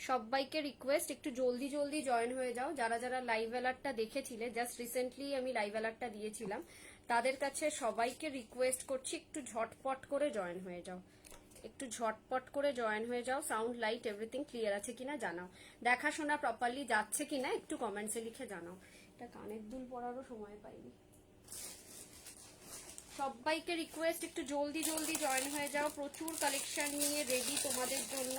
সবাইকে রিকোয়েস্ট একটু জলদি জলদি জয়েন হয়ে যাও। যারা যারা লাইভ অ্যালার্টটা দেখেছিলে, জাস্ট রিসেন্টলি আমি লাইভ অ্যালার্টটা দিয়েছিলাম, তাদের কাছে সবাইকে রিকোয়েস্ট করছি একটু ঝটপট করে জয়েন হয়ে যাও। একটু ঝটপট করে জয়েন হয়ে যাও। সাউন্ড লাইট এভরিথিং ক্লিয়ার আছে কিনা জানাও। দেখাশোনা প্রপারলি যাচ্ছে কিনা একটু কমেন্টসে লিখে জানাও। এটা কানের দুল পরারও সময় পাইনি। সবাইকে রিকোয়েস্ট একটু জলদি জলদি জয়েন হয়ে যাও। প্রচুর কালেকশন নিয়ে রেডি তোমাদের জন্য।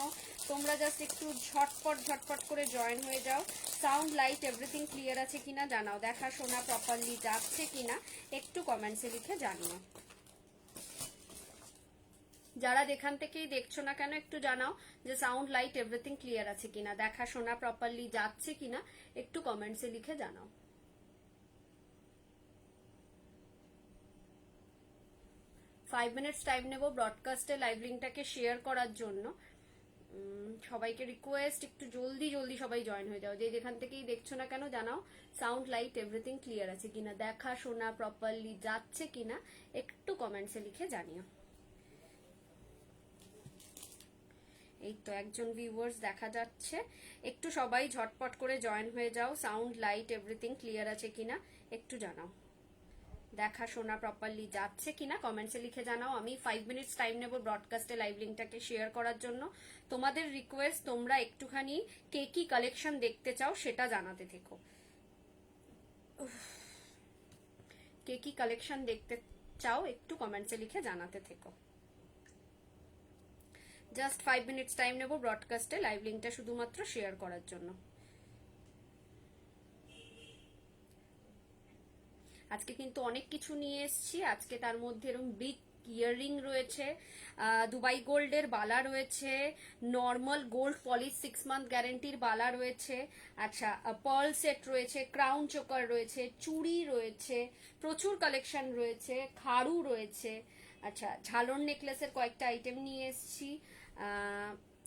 তোমরা জাস্ট একটু ঝটপট ঝটপট করে জয়েন হয়ে যাও। সাউন্ড লাইট এভরিথিং ক্লিয়ার আছে কিনা জানাও। দেখাশোনা প্রপারলি যাচ্ছে কিনা একটু কমেন্টসে লিখে জানিও। যারা যেখান থেকেই দেখছো না কেন একটু জানাও যে সাউন্ড লাইট এভরিথিং ক্লিয়ার আছে কিনা, দেখাশোনা প্রপারলি যাচ্ছে কিনা একটু কমেন্টসে লিখে জানাও। 5 মিনিটস টাইম নেব ব্রডকাস্টে লাইভ লিঙ্কটাকে শেয়ার করার জন্য। সবাইকে রিকোয়েস্ট একটু জলদি জলদি সবাই জয়েন হয়ে যাও। যে যেখান থেকেই দেখছো না কেন জানাও সাউন্ড লাইট এভরিথিং ক্লিয়ার আছে কিনা, দেখা শোনা প্রপারলি যাচ্ছে কিনা একটু কমেন্টসে লিখে জানিও। এই তো একজন ভিউয়ার্স দেখা যাচ্ছে। একটু সবাই ঝটপট করে জয়েন হয়ে যাও। সাউন্ড লাইট এভরিথিং ক্লিয়ার আছে কিনা একটু জানাও। দেখা শোনা প্রপারলি যাচ্ছে কিনা কমেন্টসে লিখে জানাও। আমি 5 মিনিটস টাইম নেব ব্রডকাস্টে লাইভ লিঙ্কটাকে শেয়ার করার জন্য। তোমাদের রিকোয়েস্ট তোমরা একটুখানি কে কি কালেকশন দেখতে চাও সেটা জানাতে থেকো। কে কি কালেকশন দেখতে চাও একটু কমেন্টসে লিখে জানাতে থেকো। জাস্ট 5 মিনিটস টাইম নেব ব্রডকাস্টে লাইভ লিঙ্কটা শুধুমাত্র শেয়ার করার জন্য। আজকে কিন্তু অনেক কিছু নিয়ে এসেছি। আজকে তার মধ্যে এরকম বিগ ইয়াররিং রয়েছে, দুবাই গোল্ডের বালা রয়েছে, নর্মাল গোল্ড পলিশ 6 মান্থ গ্যারেন্টির বালা রয়েছে, আচ্ছা পার্ল সেট রয়েছে, ক্রাউন চোকার রয়েছে, চুড়ি রয়েছে, প্রচুর কালেকশন রয়েছে, খাড়ু রয়েছে, আচ্ছা ঝালর নেকলেসের কয়েকটা আইটেম নিয়ে এসেছি।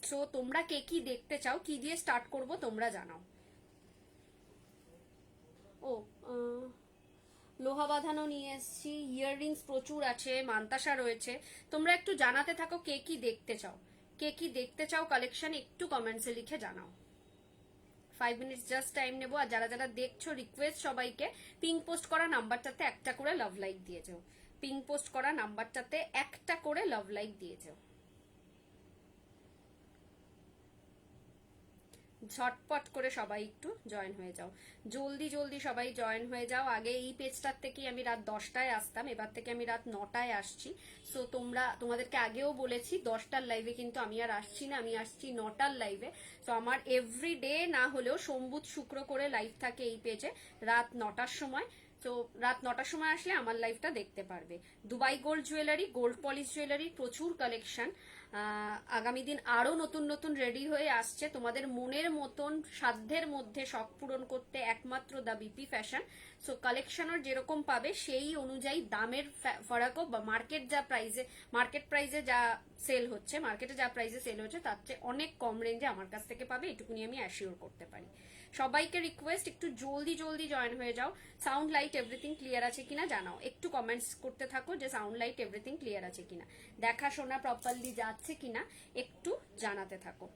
সো তোমরা কে কি দেখতে চাও, কি দিয়ে স্টার্ট করব তোমরা জানাও। ও লোহা বাঁধানো নিয়ে এসেছি, ইয়াররিংস প্রচুর আছে, মান্তাসা রয়েছে। তোমরা একটু জানাতে থাকো কে কি দেখতে চাও, কে কি দেখতে চাও কালেকশন একটু কমেন্টসে লিখে জানাও। 5 মিনিটস জাস্ট টাইম নেবো। আর যারা যারা দেখছো রিকোয়েস্ট সবাইকে পিঙ্ক পোস্ট করা নাম্বারটাতে একটা করে লাভ লাইক দিয়ে যাও। পিঙ্ক পোস্ট করা নাম্বারটাতে একটা করে লাভ লাইক দিয়ে যাও। ঝটপট করে সবাই একটু জয়েন হয়ে যাও। জলদি জলদি সবাই জয়েন হয়ে যাও। আগে এই পেজটার থেকেই আমি রাত 10টায় আসতাম, এবার থেকে আমি রাত 9টায় আসছি। সো তোমাদেরকে আগেও বলেছি 10টার লাইভে কিন্তু আমি আর আসছি না, আমি আসছি 9টার লাইভে। সো আমার এভরিডে না হলেও সোম বুধ শুক্র করে লাইভ থাকে এই পেজে রাত 9টার সময়। তো রাত 9টার সময় আসলে আমার লাইভটা দেখতে পারবে। Dubai gold jewellery, gold polish jewellery প্রচুর কালেকশন। আগামী দিন আরো নতুন নতুন রেডি হয়ে আসছে। তোমাদের মনের মতন সাধ্যের মধ্যে শখ পূরণ করতে একমাত্র দা বিপি ফ্যাশন। সো কালেকশনের যেরকম পাবে সেই অনুযায়ী দামের ফারাকও বা মার্কেট প্রাইজে যা সেল হচ্ছে, মার্কেটে যা প্রাইসে সেল হচ্ছে তার চেয়ে অনেক কম রেঞ্জে আমার কাছ থেকে পাবে, এটুকুনি আমি অ্যাসিওর করতে পারি। সবাইকে রিকোয়েস্ট একটু জলদি জলদি জয়েন হয়ে যাও। সাউন্ড লাইট এভরিথিং ক্লিয়ার আছে কিনা জানাও। একটু কমেন্টস করতে থাকো যে সাউন্ড লাইট এভরিথিং ক্লিয়ার আছে কিনা, দেখাশোনা প্রপারলি যাচ্ছে কিনা একটু জানাতে থাকো।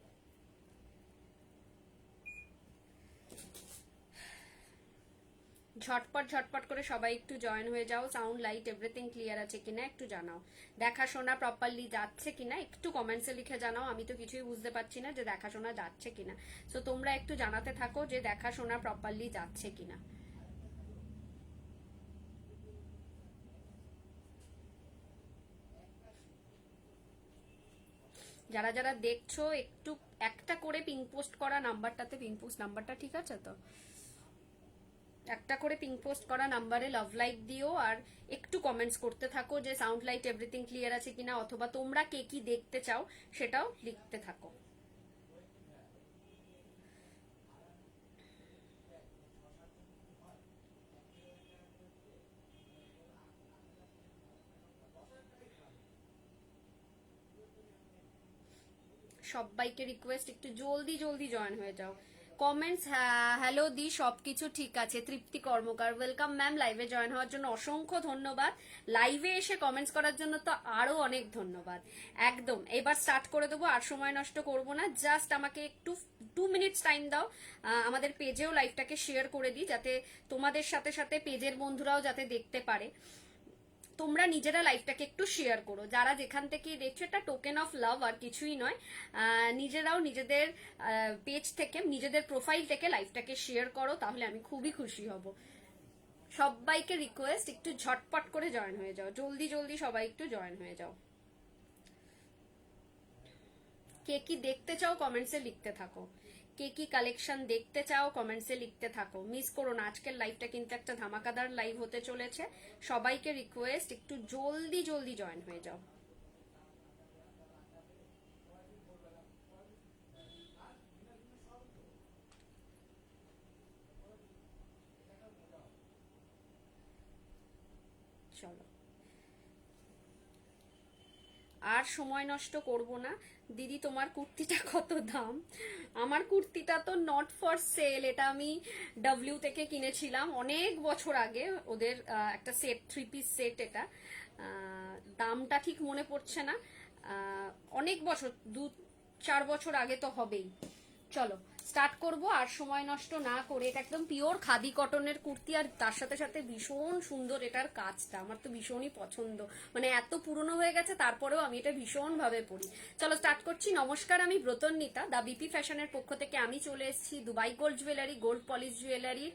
ঝটপট ঝটপট করে সবাই একটু জয়েন হয়ে যাও। সাউন্ড লাইট এভরিথিং ক্লিয়ার আছে কিনা একটু জানাও। দেখাশোনা প্রপারলি যাচ্ছে কিনা একটু কমেন্টসে লিখে জানাও। আমি তো কিছুই বুঝতে পারছি না যে দেখাশোনা যাচ্ছে কিনা। সো তোমরা একটু জানাতে থাকো যে দেখাশোনা প্রপারলি যাচ্ছে কিনা। যারা যারা দেখছো একটু একটা করে পিঙ্ক পোস্ট করা নাম্বারটাতে, পিঙ্ক পোস্ট নাম্বারটা ঠিক আছে তো, একটা করে পিঙ্ক পোস্ট করা নাম্বারে লাভ লাইক দিও। আর একটু কমেন্টস করতে থাকো যে সাউন্ড লাইট এভরিথিং ক্লিয়ার আছে কিনা, অথবা তোমরা কে কি দেখতে চাও সেটাও লিখতে থাকো। সবাইকে রিকোয়েস্ট একটু জলদি জলদি জয়েন হয়ে যাও। কমেন্টস, হ্যালো দি, সবকিছু ঠিক আছে। তৃপ্তি কর্মকার, ওয়েলকাম ম্যাম, লাইভে জয়েন হওয়ার জন্য অসংখ্য ধন্যবাদ। লাইভে এসে কমেন্টস করার জন্য তো আরো অনেক ধন্যবাদ। একদম এবার স্টার্ট করে দেবো, আর সময় নষ্ট করব না। জাস্ট আমাকে একটু 2 মিনিটস টাইম দাও। আমাদের পেজেও লাইভটাকে শেয়ার করে দিই, যাতে তোমাদের সাথে সাথে পেজের বন্ধুরাও যাতে দেখতে পারে। তোমরা নিজেরা লাইভটাকে একটু শেয়ার করো, যারা যেখান থেকে দেখছো। এটা টোকেন অফ লাভ, আর কিছুই নয়। নিজেরাও নিজেদের পেজ থেকে, নিজেদের প্রোফাইল থেকে লাইভটাকে শেয়ার করো, তাহলে আমি খুবই খুশি হব। সবাইকে রিকোয়েস্ট, একটু ঝটপট করে জয়েন হয়ে যাও, জলদি জলদি সবাই একটু জয়েন হয়ে যাও। কে কি দেখতে চাও কমেন্টসে লিখতে থাকো, কে কি কালেকশন দেখতে চাও কমেন্টসে লিখতে থাকো। মিস করো না, আজকের লাইভটা কিন্তু একটা ধামাকাদার লাইভ হতে চলেছে। সবাইকে রিকোয়েস্ট, একটু জলদি জলদি জয়েন হয়ে যাও। চলো, আর সময় নষ্ট করব না। দিদি, তোমার কুর্তিটা কত দাম? আমার কুর্তিটা তো নট ফর সেল, এটা আমি ডাব্লিউ থেকে কিনেছিলাম অনেক বছর আগে। ওদের একটা সেট, 3 পিস সেট। এটা দামটা ঠিক মনে পড়ছে না। অনেক বছর, 2-4 বছর আগে তো হবেই। চলো স্টার্ট করব, আর সময় নষ্ট না করে। এটা একদম পিওর খাদি কটনের কুর্তি, আর তার সাথে সাথে ভীষণ সুন্দর এটার কাজটা। আমার তো ভীষণই পছন্দ, মানে এত পুরনো হয়ে গেছে তারপরেও আমি এটা ভীষণ ভাবে পরি। চলো স্টার্ট করছি। নমস্কার, আমি ব্রতন্বিতা, দা বিপি ফ্যাশনের পক্ষ থেকে আমি চলে এসেছি Dubai gold jewellery, gold polish jewellery,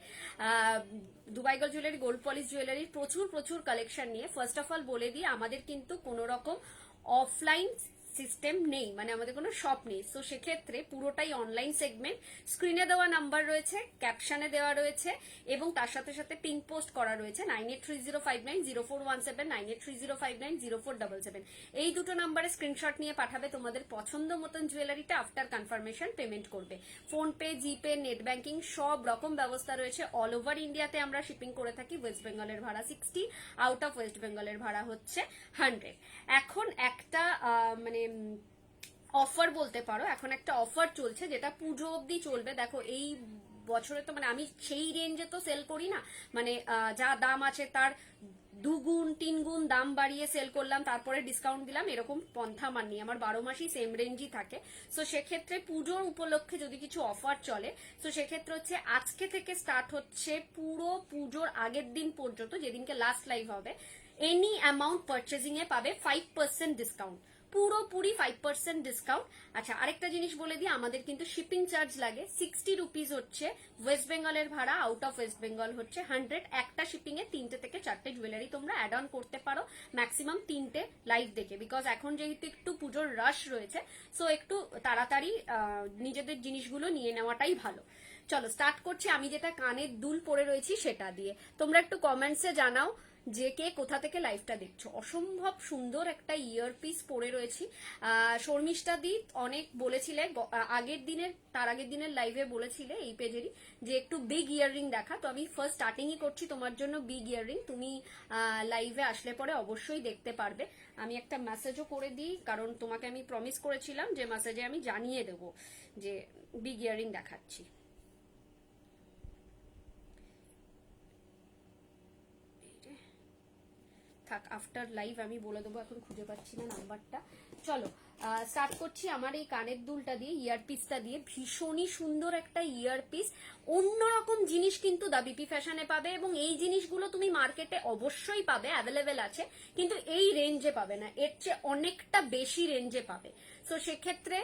Dubai gold jewellery, gold polish জুয়েলারির প্রচুর প্রচুর কালেকশন নিয়ে। ফার্স্ট অফ অল বলে দিই, আমাদের কিন্তু কোনো রকম অফলাইন সিস্টেম নেই, মানে আমাদের কোনো শপ নেই। তো সেক্ষেত্রে পুরোটাই অনলাইন সেগমেন্ট। স্ক্রিনে দেওয়া নাম্বার রয়েছে, ক্যাপশনে দেওয়া রয়েছে, এবং তার সাথে সাথে পিন পোস্ট করা রয়েছে 9830590417, 9830590477। এই দুটো নাম্বারে স্ক্রিনশট নিয়ে পাঠাবে তোমাদের পছন্দ মতন জুয়েলারিটা। আফটার কনফার্মেশন পেমেন্ট করবে। ফোনপে, জিপে, নেট ব্যাংকিং সব রকম ব্যবস্থা রয়েছে। অল ওভার ইন্ডিয়াতে আমরা শিপিং করে থাকি। ওয়েস্ট বেঙ্গলের ভাড়া 60, আউট অফ ওয়েস্ট বেঙ্গলের ভাড়া হচ্ছে 100। এখন একটা মানে অফার বলতে পারো, এখন একটা অফার চলছে যেটা পুজো অবধি চলবে। দেখো এই বছরে তো মানে আমি সেই রেঞ্জে তো সেল করি না, মানে যা দাম আছে তার 2 গুণ 3 গুণ দাম বাড়িয়ে সেল করলাম, তারপরে ডিসকাউন্ট দিলাম, এরকম পন্থা আমার নেই। আমার 12 মাসই সেম রেঞ্জই থাকে। সো সেক্ষেত্রে পুজোর উপলক্ষে যদি কিছু অফার চলে, তো সেক্ষেত্রে হচ্ছে আজকে থেকে স্টার্ট হচ্ছে পুরো পুজোর আগের দিন পর্যন্ত, যেদিনকে লাস্ট লাইভ হবে, এনি অ্যামাউন্ট পারচেজিং এ পাবে 5% ডিসকাউন্ট, পুরোপুরি 5% ডিসকাউন্ট। আচ্ছা, আরেকটা জিনিস বলে দিই, আমাদের কিন্তু শিপিং চার্জ লাগে 60 রুপিস হচ্ছে ওয়েস্ট বেঙ্গলের ভাড়া, আউট অফ ওয়েস্ট বেঙ্গল হচ্ছে 100। একটা শিপিং এ 3টে থেকে 4টে জুয়েলারি তোমরা অ্যাড অন করতে পারো, ম্যাক্সিমাম 3টে লাইভ দেখে। বিকজ এখন যেহেতু একটু পুজোর রাশ রয়েছে, সো একটু তাড়াতাড়ি নিজেদের জিনিসগুলো নিয়ে নেওয়াটাই ভালো। চলো স্টার্ট করছি। আমি যেটা কানের দুল পরে রয়েছি সেটা দিয়ে। তোমরা একটু কমেন্টসে জানাও যে কে কোথা থেকে লাইভটা দেখছো। অসম্ভব সুন্দর একটা ইয়ারপিস পরে রয়েছি। শর্মিষ্ঠা দি অনেক বলেছিলে আগের দিনের, তার আগের দিনের লাইভে বলেছিলে এই পেজেরই, যে একটু বিগ ইয়াররিং দেখা। তো আমি ফার্স্ট স্টার্টিংই করছি তোমার জন্য বিগ ইয়াররিং। তুমি লাইভে আসলে পরে অবশ্যই দেখতে পারবে। আমি একটা মেসেজও করে দিই, কারণ তোমাকে আমি প্রমিস করেছিলাম যে মেসেজে আমি জানিয়ে দেবো যে বিগ ইয়াররিং দেখাচ্ছি। থাক, আফটার লাইভ আমি বলে দেবো, এখন খুঁজে পাচ্ছি না নাম্বারটা। চলো স্টার্ট করছি আমার এই কানের দুলটা দিয়ে, ইয়ারপিসটা দিয়ে। ভীষণই সুন্দর একটা ইয়ারপিস, অন্যরকম জিনিস কিন্তু দা বিপি ফ্যাশনে পাবে, এবং এই জিনিসগুলো তুমি মার্কেটে অবশ্যই পাবে, অ্যাভেলেবেল আছে, কিন্তু এই রেঞ্জে পাবে না, এর চেয়ে অনেকটা বেশি রেঞ্জে পাবে। তো সেক্ষেত্রে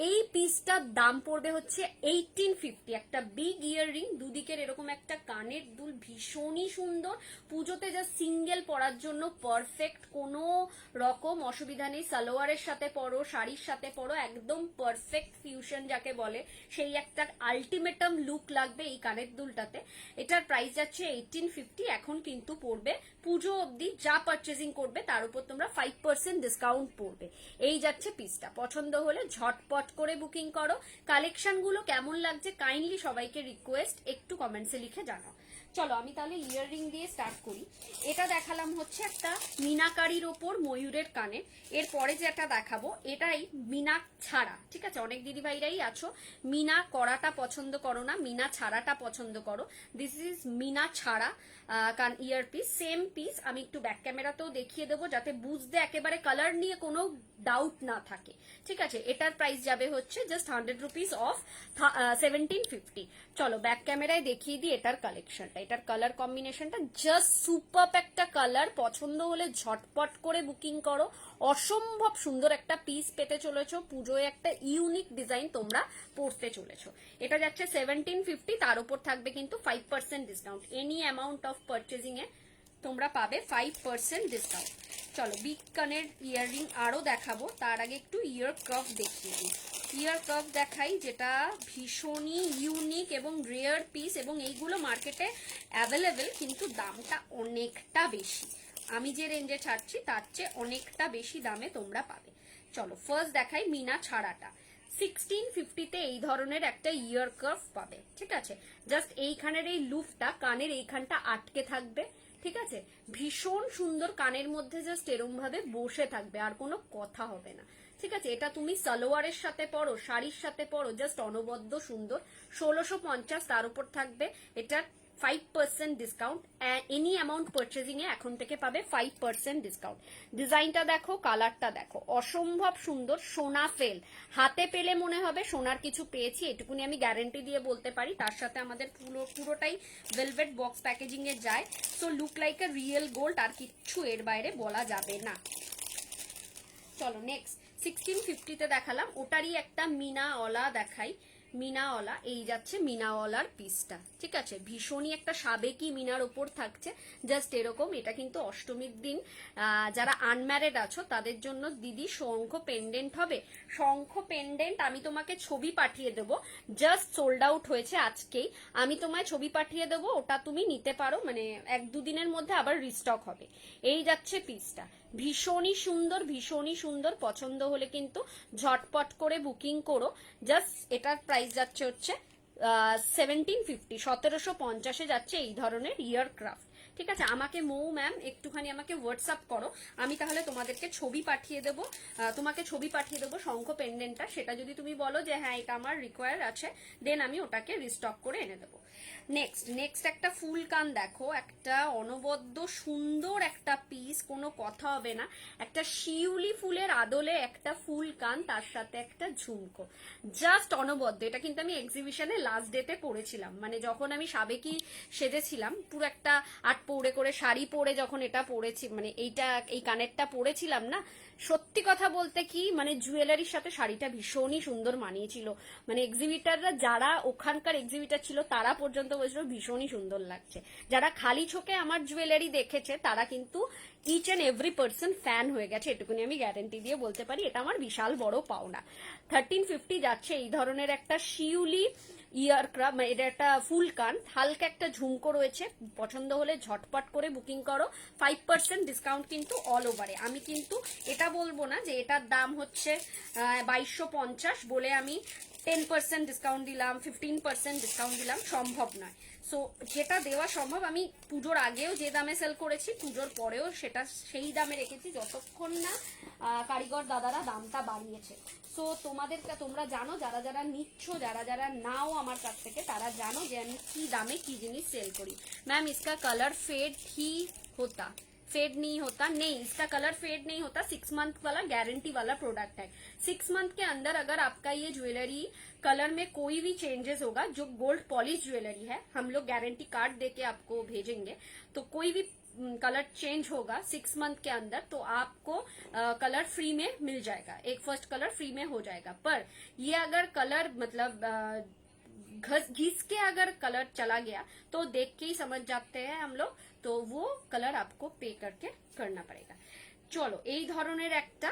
এই পিসটার দাম পড়বে হচ্ছে 1850। একটা বিগ ইয়াররিং, দুদিকের এরকম একটা কানের দুল, ভীষণই সুন্দর। পুজোতে যা সিঙ্গেল পরার জন্য পারফেক্ট, কোনো রকম অসুবিধা নেই। সালোয়ারের সাথে পরো, শাড়ির সাথে পরো, একদম পারফেক্ট ফিউশন যাকে বলে, সেই একটা আলটিমেটাম লুক লাগবে এই কানের দুলটাতে। এটার প্রাইস যাচ্ছে 1850। এখন কিন্তু পড়বে পুজো অবধি যা পারচেজিং করবে তার উপর তোমরা 5% ডিসকাউন্ট পড়বে। এই যাচ্ছে পিসটা। পছন্দ হলে ঝটপট করে বুকিং করো। কালেকশন গুলো কেমন লাগছে কাইন্ডলি সবাইকে রিকোয়েস্ট একটু কমেন্টসে লিখে জানাও। চলো আমি তাহলে ইয়াররিং দিয়ে স্টার্ট করি। এটা দেখালাম হচ্ছে একটা মিনাকারির ওপর ময়ূরের কানে। এরপরে যেটা দেখাবো এটাই মিনা ছাড়া, ঠিক আছে? অনেক দিদিভাইরাই আছো মিনা করাটা পছন্দ করো না, মিনা ছাড়াটা পছন্দ করো। দিস ইজ মিনা ছাড়া কান ইয়ার পিস, সেম পিস। আমি একটু ব্যাক ক্যামেরাতেও দেখিয়ে দেবো যাতে বুঝতে একেবারে কালার নিয়ে কোনো ডাউট না থাকে, ঠিক আছে? এটার প্রাইস যাবে হচ্ছে জাস্ট 100 রুপিস অফ 1750। চলো ব্যাক ক্যামেরায় দেখিয়ে দিই এটার কালেকশনটা। এটার কালার কম্বিনেশনটা জাস্ট সুপার একটা কালার, পছন্দ হলে ঝটপট করে বুকিং করো। অসম্ভব সুন্দর একটা পিস পেতে চলেছো, পুজোয় একটা ইউনিক ডিজাইন তোমরা পড়তে চলেছো। এটা যাচ্ছে 1750, তার উপর থাকবে কিন্তু 5% discount. Any amount of purchasing এ তোমরা পাবে 5% ডিসকাউন্ট। চলো বিগ কানের ইয়াররিং আরো দেখাবো, তার আগে একটু ইয়ার কাফ দেখিয়ে দিই। ইয়ার কাফ দেখাই যেটা ভীষণই ইউনিক এবং রেয়ার পিস, এবং এইগুলো মার্কেটে অ্যাভেলেবেল, কিন্তু দামটা অনেকটা বেশি। আমি যে রেঞ্জে ছাড়ছি তার চেয়ে অনেকটা বেশি দামে তোমরা পাবে। চলো ফার্স্ট দেখাই মিনা ছাড়াটা। 1650-তে এই ধরনের একটা ইয়ার কার্ভ পাবে, ঠিক আছে? জাস্ট এইখানের এই লুপটা কানের এইখানটা আটকে থাকবে, ঠিক আছে? ভীষণ সুন্দর, কানের মধ্যে জাস্ট এরম ভাবে বসে থাকবে, আর কোনো কথা হবে না, ঠিক আছে? এটা তুমি সালোয়ারের সাথে পরো, শাড়ির সাথে পরো, জাস্ট অনবদ্য সুন্দর। 1650, তার উপর থাকবে এটা 5% ডিসকাউন্ট। এনি অ্যামাউন্ট পারচেজিং এ এখন থেকে পাবে 5% ডিসকাউন্ট। ডিজাইনটা দেখো, কালারটা দেখো, অসম্ভব সুন্দর। সোনা ফেল, হাতে পেলে মনে হবে সোনার কিছু পেয়েছি, এটুকুনি আমি গ্যারেন্টি দিয়ে বলতে পারি। তার সাথে আমাদের পুরোটাই ভেলভেট বক্স প্যাকেজিং এ যায়, so look like a real gold, আর কিচ্ছু এর বাইরে বলা যাবে না। চলো নেক্সট 1650-তে দেখালাম, ওটারই একটা মিনাওয়ালা দেখাই। মিনাওয়ালা, এই যাচ্ছে মিনাওয়ালার পিসটা, ঠিক আছে? ভীষণই একটা সাবেকি মিনার ওপর থাকছে, জাস্ট এরকম। এটা কিন্তু অষ্টমীর দিন যারা আনম্যারিড আছো তাদের জন্য দিদি শঙ্খ পেন্ডেন্ট হবে। শঙ্খ পেন্ডেন্ট আমি তোমাকে ছবি পাঠিয়ে দেবো, জাস্ট সোল্ড আউট হয়েছে আজকেই। আমি তোমায় ছবি পাঠিয়ে দেবো, ওটা তুমি নিতে পারো, মানে 1-2 দিনের মধ্যে আবার রিস্টক হবে। এই যাচ্ছে পিসটা, ভীষণই সুন্দর, ভীষণই সুন্দর। পছন্দ হলে কিন্তু ঝটপট করে বুকিং করো। জাস্ট এটার প্রাইস যাচ্ছে হচ্ছে 1750, 1750-এ যাচ্ছে এই ধরনের ইয়ার ক্রাফট, ঠিক আছে? আমাকে ম্যাম একটুখানি আমাকে হোয়াটসঅ্যাপ করো, আমি তাহলে তোমাদেরকে ছবি পাঠিয়ে দেবো, তোমাকে ছবি পাঠিয়ে দেবো শঙ্খ পেন্ডেন্টটা। সেটা যদি তুমি বলো যে হ্যাঁ এটা আমার রিকোয়ার আছে, দেন আমি ওটাকে রিস্টক করে এনে দেবো। নেক্সট একটা ফুল কান দেখো, একটা অনবদ্য সুন্দর একটা পিস, কোনো কথা হবে না। একটা শিউলি ফুলের আদলে একটা ফুল কান, তার সাথে একটা ঝুমকো, জাস্ট অনবদ্য। এটা কিন্তু আমি এক্সিবিশনে লাস্ট ডেতে পরেছিলাম, মানে যখন আমি সাবেকি সেজেছিলাম, পুরো একটা আট পৌড়ে করে শাড়ি পরে যখন এটা পরেছি, মানে এই কানেরটা পরেছিলাম না, সত্যি কথা বলতে কি মানে জুয়েলারির সাথে শাড়িটা ভীষণই সুন্দর মানিয়েছিল। মানে এক্সিবিটাররা, যারা ওখানকার এক্সিবিটার ছিল তারা পর্যন্ত বলছিল ভীষণই সুন্দর লাগছে। যারা খালি চোখে আমার জুয়েলারি দেখেছে তারা কিন্তু each and every person fan হয়ে গেছে, এটুকুনি আমি গ্যারেন্টি দিয়ে বলতে পারি। এটা আমার বিশাল বড় পাওনা। 1350 যাচ্ছে এই ধরনের একটা শিউলি ইয়ার ক্রাফ, মানে এটা একটা ফুল কান, হালকা একটা ঝুমকো রয়েছে। পছন্দ হলে ঝটপট করে বুকিং করো, 5% ডিসকাউন্ট কিন্তু অল ওভারে। আমি কিন্তু এটা বলবো না যে এটার দাম হচ্ছে 2250 বলে আমি 10% ডিসকাউন্ট দিলাম, 15% ডিসকাউন্ট দিলাম, সম্ভব নয়। সো যেটা দেওয়া সম্ভব, আমি পুজোর আগেও যে দামে সেল করেছি, পুজোর পরেও সেটা সেই দামে রেখেছি, যতক্ষণ না কারিগর দাদারা দামটা বাড়িয়েছে। সো তোমরা জানো, যারা যারা নিচ্ছ, যারা যারা নাও আমার কাছ থেকে, তারা জানো যে আমি কি দামে কি জিনিস সেল করি। मैम इसका कलर फेड ही होता, फेड नहीं होता, नहीं इसका कलर फेड नहीं होता। 6 मंथ वाला गारंटी वाला प्रोडक्ट है। 6 मंथ के अंदर अगर आपका ये ज्वेलरी कलर में कोई भी चेंजेस होगा, जो गोल्ड पॉलिश ज्वेलरी है, हम लोग गारंटी कार्ड देके आपको भेजेंगे, तो कोई भी कलर चेंज होगा 6 मंथ के अंदर तो आपको कलर फ्री में मिल जाएगा, एक फर्स्ट कलर फ्री में हो जाएगा। पर ये अगर कलर मतलब घिस के अगर कलर चला गया तो देख के ही समझ जाते हैं हम लोग, तो वो कलर आपको पे करके करना पड़ेगा। चलो এই ধরনের একটা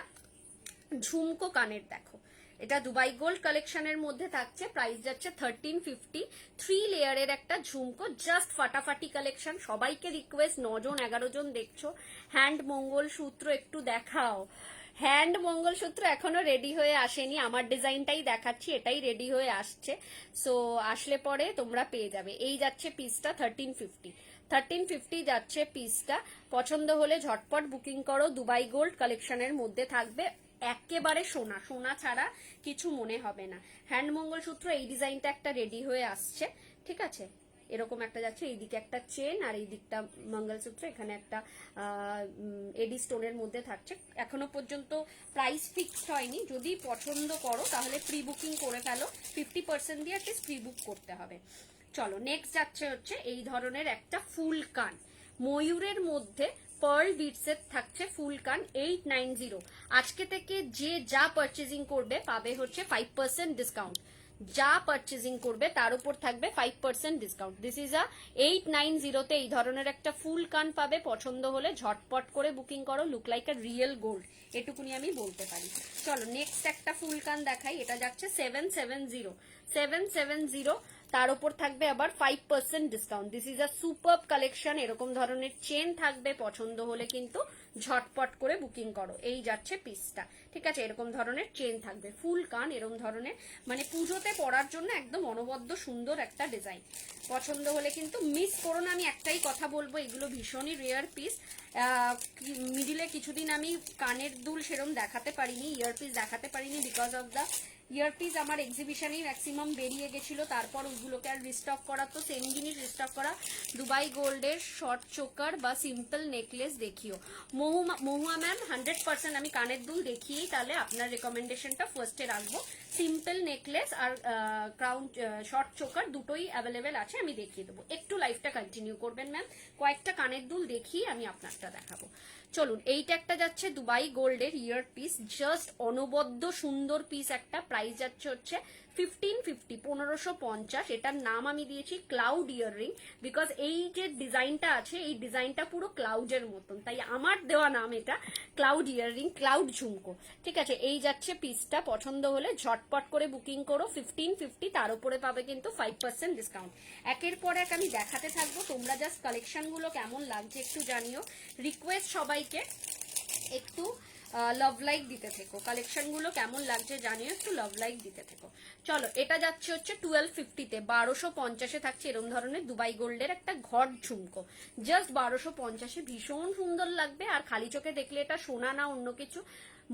ঝুমকো কানের দেখো, এটা দুবাই গোল্ড কালেকশনের মধ্যে থাকছে, প্রাইস যাচ্ছে 1350। 3 লেয়ারের একটা ঝুমকো, জাস্ট ফাটাফাটি কালেকশন। সবাইকে রিকোয়েস্ট, 9 জন 11 জন দেখছো, হ্যান্ড মঙ্গল সূত্র একটু দেখাও, হ্যান্ড মঙ্গলসূত্র এখনো রেডি হয়ে আসেনি, আমার ডিজাইনটাই দেখাচ্ছি, এটাই রেডি হয়ে আসছে। সো আসলে পরে তোমরা পেয়ে যাবে। এই যাচ্ছে পিসটা 1350, 1350 যাচ্ছে পিসটা। পছন্দ হলে ঝটপট বুকিং করো। দুবাই গোল্ড কালেকশনের মধ্যে থাকবে, একেবারে সোনা, সোনা ছাড়া কিছু মনে হবে না। হ্যান্ড মঙ্গলসূত্র এই ডিজাইনটা একটা রেডি হয়ে আসছে, ঠিক আছে। এরকম একটা যাচ্ছে, এইদিকে একটা চেন আর এই দিকটা মঙ্গলসূত্র, এখানে একটা এডি স্টোনের মধ্যে থাকছে। এখনো পর্যন্ত প্রাইস ফিক্সড হয়নি, যদি পছন্দ করো তাহলে প্রি বুকিং করে ফেলো, 50% দিয়ে অ্যাটলিস্ট প্রি বুক করতে হবে। চলো নেক্সট যাচ্ছে হচ্ছে এই ধরনের একটা ফুল কান, ময়ূরের মধ্যে পার্ল বিটসের থাকছে ফুল কান, 890। আজকে থেকে যে যা পারচেজিং করবে পাবে হচ্ছে 5% ডিসকাউন্ট, যা পারচেজিং করবে তার উপর থাকবে 5% ডিসকাউন্ট। দিস ইজ আ 890 এই ধরনের একটা ফুল কান পাবে। পছন্দ হলে ঝটপট করে বুকিং করো, look like a real gold, এটুকুনি আমি বলতে পারি। চলো নেক্সট একটা ফুল কান দেখাই, এটা যাচ্ছে 770, 770, তার উপর থাকবে আবার 5% discount. This is a super collection, এরকম ধরনের চেন থাকবে, পছন্দ হলে কিন্তু ঝটপট করে বুকিং করো। এই যাচ্ছে পিসটা, ঠিক আছে, এরকম ধরনের চেন থাকবে, ফুল কান এরকম ধরনের, মানে পুজোতে পরার জন্য একদম অনবদ্য সুন্দর একটা ডিজাইন। পছন্দ হলে কিন্তু মিস করো না। আমি একটাই কথা বলবো, এগুলো ভীষণই রেয়ার পিস। মিডিলে কিছুদিন আমি কানের দুল সেরম দেখাতে পারিনি, ইয়ারপিস দেখাতে পারিনি, বিকজ অফ দ্য ইয়ারপিস আমার এক্সিবিশনেই ম্যাক্সিমাম বেরিয়ে গেছিল, তারপর ওইগুলোকে আর রিস্টক করা, তো সেম জিনিস রিস্টক করা। দুবাই গোল্ডের শর্ট চোকার বা সিম্পল নেকলেস দেখিও। মহুয়া ম্যাম 100% আমি কানের দুল দেখিয়েই তাহলে আপনার রেকমেন্ডেশনটা ফার্স্টে রাখবো। সিম্পল নেকলেস আর ক্রাউন শর্ট চোকার দুটোই অ্যাভেলেবেল আছে, আমি দেখিয়ে দেবো। একটু লাইফটা কন্টিনিউ করবেন ম্যাম, কয়েকটা কানের দুল দেখিয়ে আমি আপনারটা দেখাবো। চলুন এইটা একটা যাচ্ছে দুবাই গোল্ডের ইয়ার পিস, জাস্ট অনবদ্য সুন্দর পিস একটা। প্রাইস যাচ্ছে হচ্ছে 1550, 1550। এটার নাম আমি দিয়েছি ক্লাউড ইয়াররিং, বিকজ এই যে ডিজাইনটা আছে এই ডিজাইনটা পুরো ক্লাউডের মতন, তাই আমার দেওয়া নাম এটা ক্লাউড ইয়াররিং, ক্লাউড ঝুমকো, ঠিক আছে। এই যাচ্ছে পিসটা, পছন্দ হলে ঝটপট করে বুকিং করো, 1550, তার উপরে পাবে কিন্তু 5% ডিসকাউন্ট। একের পর এক আমি দেখাতে থাকবো, তোমরা জাস্ট কালেকশনগুলো কেমন লাগছে একটু জানিও। রিকোয়েস্ট সবাইকে একটু লাভ লাইক দিতে থেকো, কালেকশনগুলো কেমন লাগছে জানিও, একটু লাভ লাইক দিতে থেকো। চলো এটা যাচ্ছে হচ্ছে 1250-তে, 1250-এ থাকছে এরকম ধরনের দুবাই গোল্ডের একটা ঘট ঝুমকো, জাস্ট 1250-এ, ভীষণ সুন্দর লাগবে। আর খালি চোখে দেখলে এটা সোনা না অন্য কিছু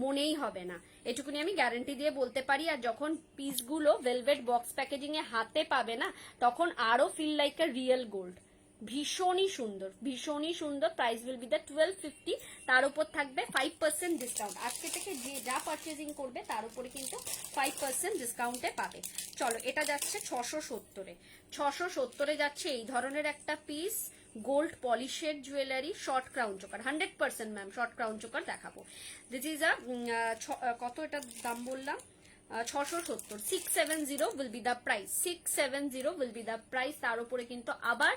মনেই হবে না, এটুকুনি আমি গ্যারান্টি দিয়ে বলতে পারি। আর যখন পিসগুলো ভেলভেট বক্স প্যাকেজিং এ হাতে পাবে না, তখন আরো feel like a real gold. ভীষণই সুন্দর, ভীষণই সুন্দর। প্রাইস উইল বি দ্য 1250, তার উপর থাকবে 5% ডিসকাউন্ট। আজকে থেকে যে যা পারচেজিং করবে তার উপরে কিন্তু 5% ডিসকাউন্টে পাবে। চলো এটা যাচ্ছে 670-এ, 670-এ যাচ্ছে এই ধরনের একটা পিস, গোল্ড পলিশের jewellery, short crown choker, 100% ma'am short crown choker দেখাবো। দিস ইজ আ কত এটার দাম বললাম, 670, 670 will be the price, 670 will be the price। তার উপরে কিন্তু আবার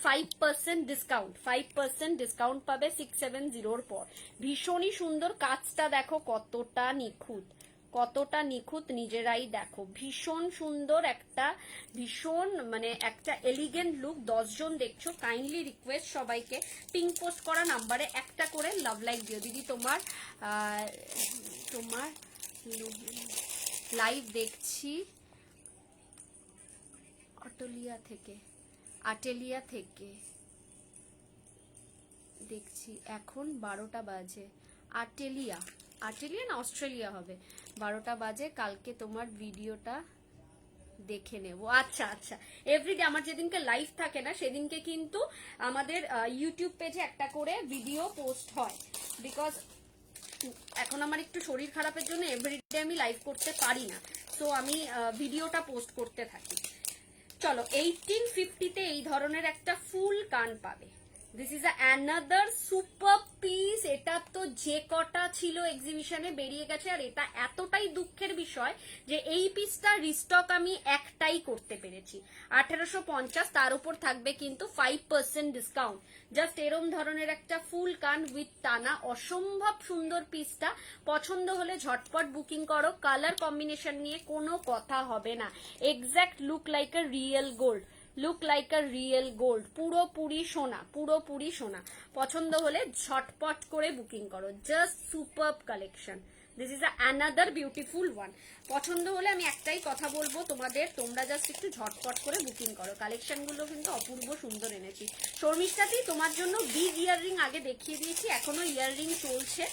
5% ডিসকাউন্ট, 5% ডিসকাউন্ট পাবে 670-র পর। ভীষণই সুন্দর, কাজটা দেখো কতটা নিখুঁত, কতটা নিখুঁত, নিজেরাই দেখো, ভীষণ সুন্দর একটা, ভীষণ মানে একটা এলিগেন্ট লুক। 10 জন দেখছো, কাইন্ডলি রিকোয়েস্ট সবাইকে পিঙ্ক পোস্ট করা নাম্বারে একটা করে লাভ লাইক দিও। দিদি তোমার তোমার লাইভ দেখছি আটেলিয়া থেকে দেখছি, এখন 12টা বাজে। আটেলিয়া, আটেলিয়া না অস্ট্রেলিয়া হবে, 12টা বাজে। কালকে তোমার ভিডিওটা দেখে নেব। আচ্ছা আচ্ছা, এভরিডে আমার যেদিনকে লাইভ থাকে না সেদিনকে কিন্তু আমাদের ইউটিউব পেজে একটা করে ভিডিও পোস্ট হয়, বিকজ এখন আমার একটু শরীর খারাপের জন্য এভরিডে আমি লাইভ করতে পারি না, তো আমি ভিডিওটা পোস্ট করতে থাকি। চলো 1850-তে এই ধরনের একটা ফুল কান পাবে। This is another super piece. এটা তো যে কটা ছিল এক্সিবিশনে বেরিয়ে গেছে, আর এটা এতটাই দুঃখের বিষয় যে এই পিসটা রিস্টক আমি একটাই করতে পেরেছি, 1850, তার উপর থাকবে কিন্তু 5% ডিসকাউন্ট। জাস্ট এরম ধরনের একটা ফুল কান উইথ টানা, অসম্ভব সুন্দর পিসটা। পছন্দ হলে ঝটপট বুকিং করো, কালার কম্বিনেশন নিয়ে কোনো কথা হবে না, exact look like a real gold. Look like a real gold, পুরোপুরি সোনা, পুরোপুরি সোনা। পছন্দ হলে ঝটপট করে বুকিং করো, just superb collection. This is another beautiful one. পছন্দ হলে আমি একটাই কথা বলবো তোমাদের, তোমরা জাস্ট একটু ঝটপট করে বুকিং করো। কালেকশনগুলো কিন্তু অপূর্ব সুন্দর এনেছি। শর্মিষ্ঠাদি তোমার জন্য বিগ ইয়াররিং আগে দেখিয়ে দিয়েছি, এখনো ইয়াররিং চলছে।